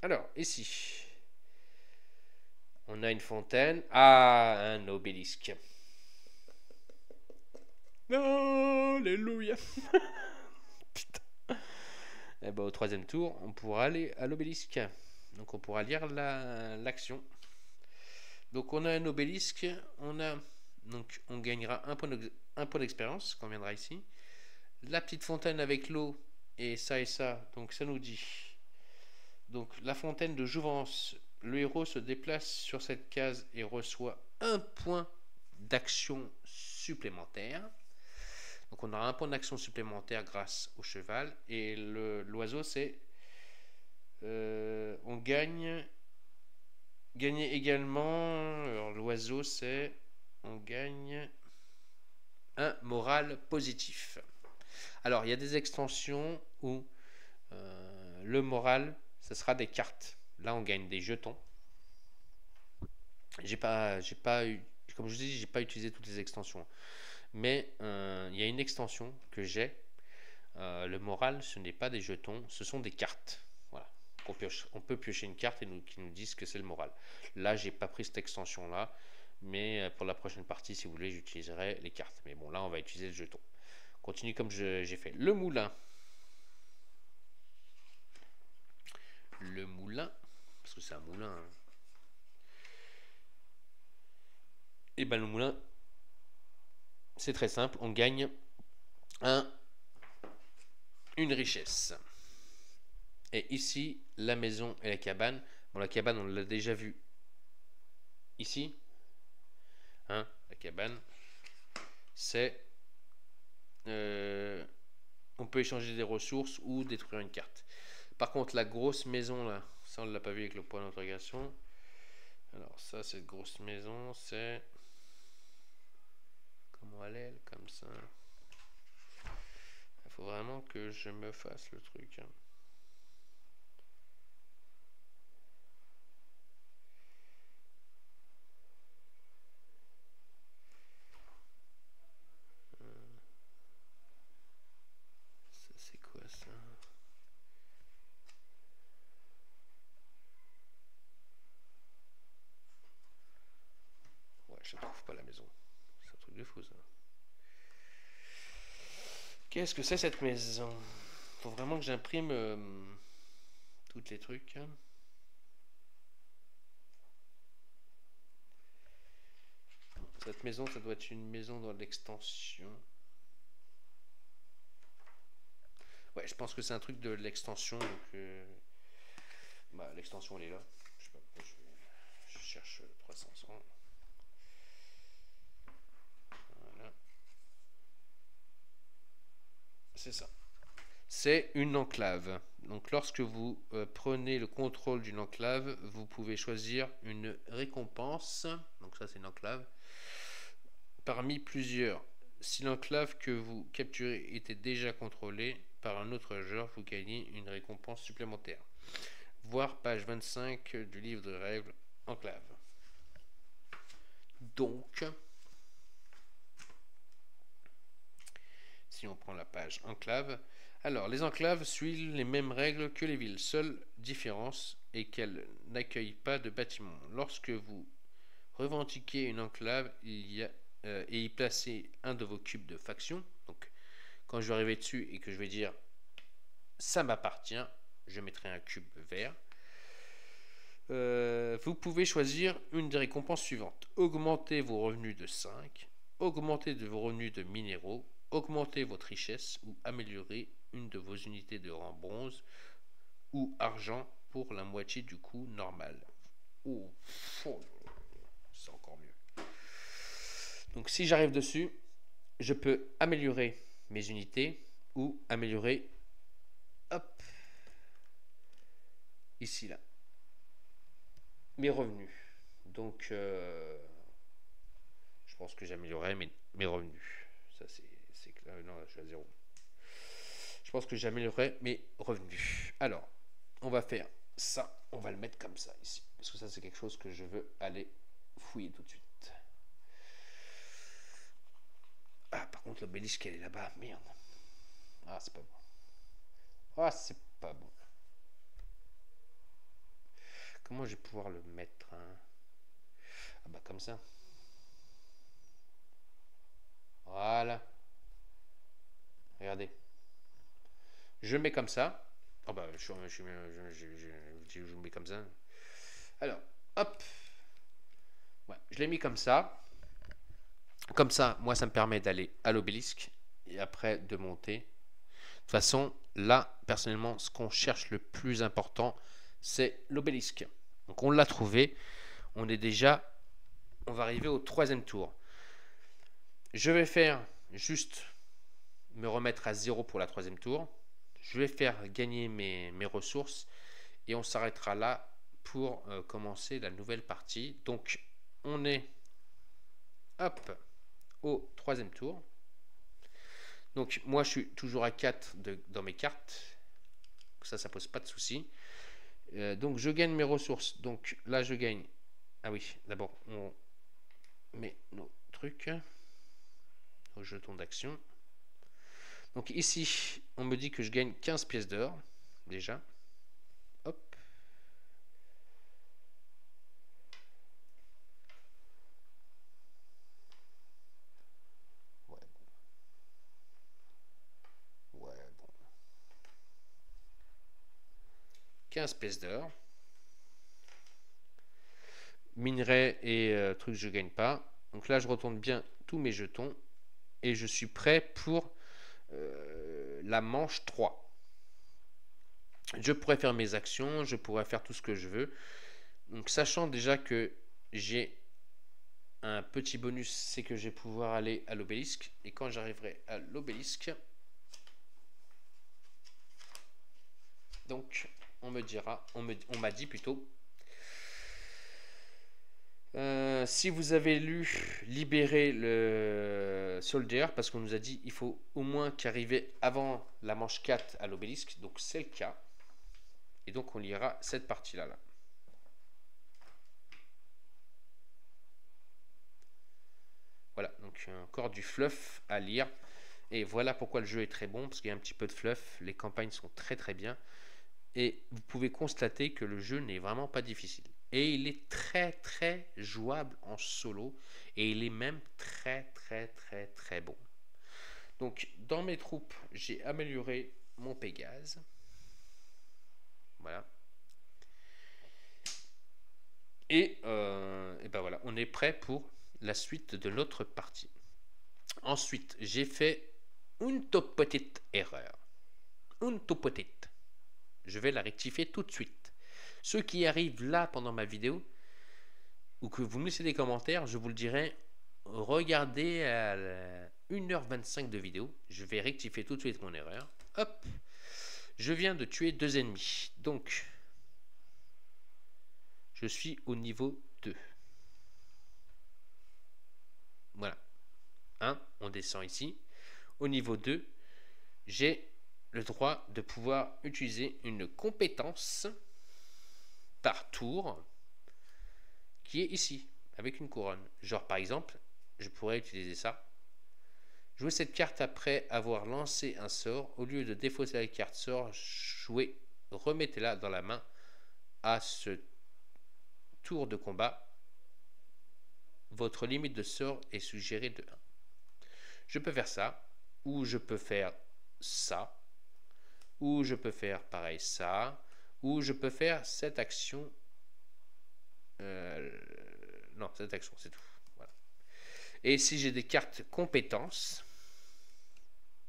Alors, ici, on a une fontaine. Ah, un obélisque. Alléluia. Putain. Et ben, au troisième tour, on pourra aller à l'obélisque. Donc on pourra lire l'action. Donc on a un obélisque, on gagnera un point d'expérience quand on viendra ici. La petite fontaine avec l'eau et ça, donc ça nous dit. Donc la fontaine de jouvence, le héros se déplace sur cette case et reçoit un point d'action supplémentaire. Donc on aura un point d'action supplémentaire grâce au cheval. Et l'oiseau, c'est... on gagne... Gagner également... Alors l'oiseau, c'est... On gagne un moral positif. Alors il y a des extensions où le moral, ce sera des cartes. Là on gagne des jetons. J'ai pas eu... Comme je vous dis, j'ai pas utilisé toutes les extensions. Mais il y a une extension que j'ai. Le moral, ce n'est pas des jetons, ce sont des cartes. Voilà. On peut piocher une carte qui nous disent que c'est le moral. Là, j'ai pas pris cette extension-là, mais pour la prochaine partie, si vous voulez, j'utiliserai les cartes. Mais bon, là, on va utiliser le jeton. Continue comme j'ai fait. Le moulin. Le moulin, parce que c'est un moulin. Hein. Et ben le moulin, c'est très simple. On gagne une richesse. Et ici, la maison et la cabane. Bon, la cabane, on l'a déjà vu ici. Hein, la cabane, c'est... on peut échanger des ressources ou détruire une carte. Par contre, la grosse maison, là, ça, on ne l'a pas vu avec le point d'interrogation. Alors, ça, cette grosse maison, c'est... Comment elle est, comme ça. Il faut vraiment que je me fasse le truc. Hein. Ça, c'est quoi ça? Ouais, je ne trouve pas la maison. C'est un truc de fou, ça. Qu'est-ce que c'est cette maison? Faut vraiment que j'imprime tous les trucs. Hein. Cette maison, ça doit être une maison dans l'extension. Ouais, Ouais, je pense que c'est un truc de l'extension. Bah, l'extension elle est là. Je sais pas pourquoi je cherche 300. Voilà. C'est ça. C'est une enclave. Donc lorsque vous prenez le contrôle d'une enclave, vous pouvez choisir une récompense. Donc ça c'est une enclave. Parmi plusieurs. Si l'enclave que vous capturez était déjà contrôlée par un autre joueur, vous gagnez une récompense supplémentaire. Voir page 25 du livre de règles enclave. Donc, si on prend la page enclave, alors les enclaves suivent les mêmes règles que les villes. Seule différence est qu'elles n'accueillent pas de bâtiments. Lorsque vous revendiquez une enclave, et y placer un de vos cubes de faction, donc quand je vais arriver dessus et que je vais dire ça m'appartient, je mettrai un cube vert. Vous pouvez choisir une des récompenses suivantes. Augmentez vos revenus de 5, augmentez vos revenus de minéraux, augmentez votre richesse ou améliorer une de vos unités de rang bronze ou argent pour la moitié du coût normal. Oh, c'est encore mieux. Donc si j'arrive dessus, je peux améliorer mes unités ou améliorer, hop, ici là, mes revenus. Donc je pense que j'améliorerai mes revenus. Ça c'est clair. Non, je suis à 0. Je pense que j'améliorerai mes revenus. Alors, on va faire ça. On va le mettre comme ça ici. Parce que ça c'est quelque chose que je veux aller fouiller tout de suite. Ah, par contre, l'obélisque, elle est là-bas. Merde. Ah, c'est pas bon. Ah, c'est pas bon. Comment je vais pouvoir le mettre, hein? Ah bah, comme ça. Voilà. Regardez. Je le mets comme ça. Ah bah, je le mets comme ça. Alors, hop. Ouais, je l'ai mis comme ça. Comme ça, moi, ça me permet d'aller à l'obélisque et après de monter. De toute façon, là, personnellement, ce qu'on cherche le plus important, c'est l'obélisque. Donc, on l'a trouvé. On va arriver au 3e tour. Je vais faire juste me remettre à 0 pour la 3e tour. Je vais faire gagner mes ressources et on s'arrêtera là pour commencer la nouvelle partie. Donc, on est, hop, au 3e tour. Donc moi je suis toujours à 4 dans mes cartes. Ça pose pas de souci. Donc je gagne mes ressources. Donc là je gagne. Ah oui, d'abord on met nos trucs. Nos jetons d'action. Donc ici on me dit que je gagne 15 pièces d'or. Déjà. Hop. Ouais, bon. 15 pièces d'or. Minerai et trucs, je gagne pas. Donc là, je retourne bien tous mes jetons. Et je suis prêt pour la manche 3. Je pourrais faire mes actions. Je pourrais faire tout ce que je veux. Donc sachant déjà que j'ai un petit bonus, c'est que je vais pouvoir aller à l'obélisque. Et quand j'arriverai à l'obélisque, donc on m'a dit plutôt, si vous avez lu Libérer le soldier, parce qu'on nous a dit il faut au moins qu'arriver avant la manche 4 à l'obélisque, donc c'est le cas. Et donc on lira cette partie-là. Là. Voilà, donc encore du fluff à lire. Et voilà pourquoi le jeu est très bon, parce qu'il y a un petit peu de fluff, les campagnes sont très très bien. Et vous pouvez constater que le jeu n'est vraiment pas difficile. Et il est très très jouable en solo. Et il est même très très très très bon. Donc dans mes troupes, j'ai amélioré mon Pégase. Voilà. Et ben voilà, on est prêt pour la suite de notre partie. Ensuite, j'ai fait une toute petite erreur. un tout petit. Je vais la rectifier tout de suite. Ceux qui arrivent là pendant ma vidéo, ou que vous me laissez des commentaires, je vous le dirai, regardez à 1h25 de vidéo. Je vais rectifier tout de suite mon erreur. Hop, je viens de tuer 2 ennemis. Donc, je suis au niveau 2. Voilà. 1, on descend ici. Au niveau 2, j'ai le droit de pouvoir utiliser une compétence par tour qui est ici, avec une couronne. Genre par exemple, je pourrais utiliser ça. Jouer cette carte après avoir lancé un sort. Au lieu de défausser la carte sort, jouez, remettez-la dans la main à ce tour de combat. Votre limite de sort est suggérée de 1. Je peux faire ça, ou je peux faire ça, ou je peux faire pareil ça, ou je peux faire cette action. Non, cette action, c'est tout. Voilà. Et si j'ai des cartes compétences,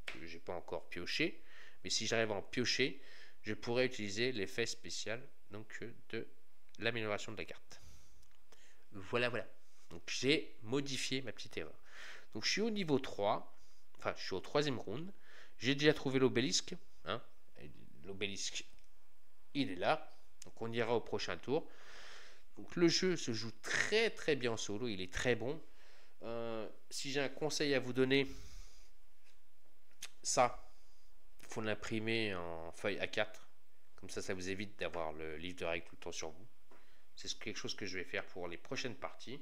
que j'ai pas encore pioché, mais si j'arrive à en piocher, je pourrais utiliser l'effet spécial donc de l'amélioration de la carte. Voilà, voilà. Donc j'ai modifié ma petite erreur. Donc je suis au niveau 3, enfin je suis au 3e round. J'ai déjà trouvé l'obélisque. Hein. L'obélisque, il est là. Donc on ira au prochain tour. Donc le jeu se joue très très bien en solo, il est très bon. Si j'ai un conseil à vous donner, ça, il faut l'imprimer en feuille A4. Comme ça vous évite d'avoir le livre de règles tout le temps sur vous. C'est quelque chose que je vais faire pour les prochaines parties.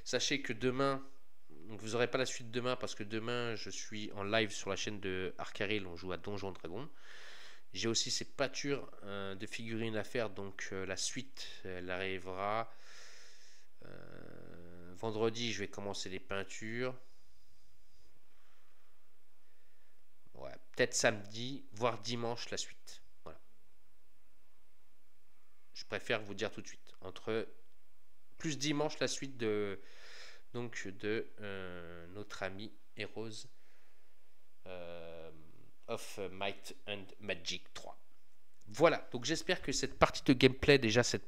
Sachez que demain, vous n'aurez pas la suite demain parce que demain je suis en live sur la chaîne de Arcaril, on joue à Donjons Dragons. J'ai aussi ces peintures de figurines à faire, donc la suite elle arrivera vendredi. Je vais commencer les peintures. Ouais, peut-être samedi, voire dimanche la suite. Voilà. Je préfère vous dire tout de suite. Entre plus dimanche la suite de notre ami Heroes of Might and Magic 3. Voilà, donc j'espère que cette partie de gameplay, déjà ces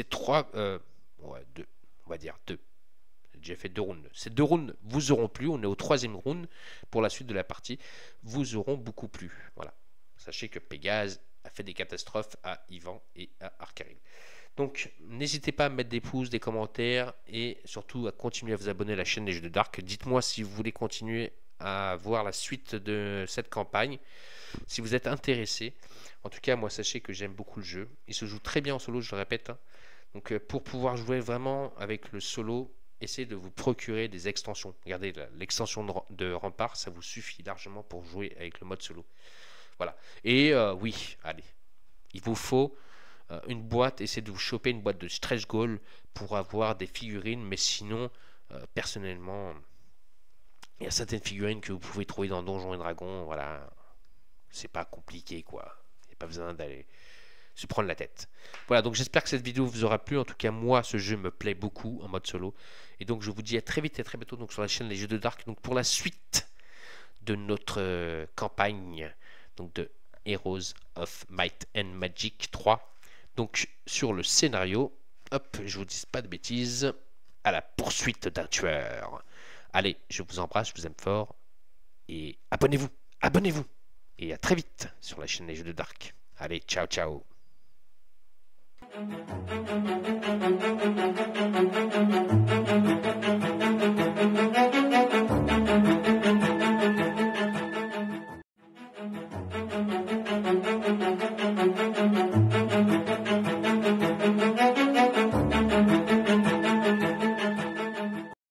3, ouais, 2, on va dire 2. J'ai fait 2 rounds. Ces 2 rounds vous auront plu. On est au 3e round. Pour la suite de la partie, vous auront beaucoup plu. Voilà. Sachez que Pégase a fait des catastrophes à Yvan et à Arcaril. Donc, n'hésitez pas à mettre des pouces, des commentaires et surtout à continuer à vous abonner à la chaîne des Jeux de Dark. Dites-moi si vous voulez continuer à voir la suite de cette campagne, si vous êtes intéressé. En tout cas, moi, sachez que j'aime beaucoup le jeu. Il se joue très bien en solo, je le répète. Hein. Donc, pour pouvoir jouer vraiment avec le solo, essayez de vous procurer des extensions. Regardez, l'extension de Rempart, ça vous suffit largement pour jouer avec le mode solo. Voilà. Et oui, allez, il vous faut une boîte, essayez de vous choper une boîte de stretch goal pour avoir des figurines, mais sinon, personnellement, il y a certaines figurines que vous pouvez trouver dans Donjons et Dragons, voilà, c'est pas compliqué quoi, il n'y a pas besoin d'aller se prendre la tête. Voilà, donc j'espère que cette vidéo vous aura plu. En tout cas, moi, ce jeu me plaît beaucoup en mode solo. Et donc, je vous dis à très vite et à très bientôt donc, sur la chaîne Les Jeux de Dark. Donc, pour la suite de notre campagne donc de Heroes of Might and Magic 3. Donc, sur le scénario, hop, je vous dis pas de bêtises, à la poursuite d'un tueur. Allez, je vous embrasse, je vous aime fort. Et abonnez-vous, abonnez-vous. Et à très vite sur la chaîne Les Jeux de Dark. Allez, ciao, ciao.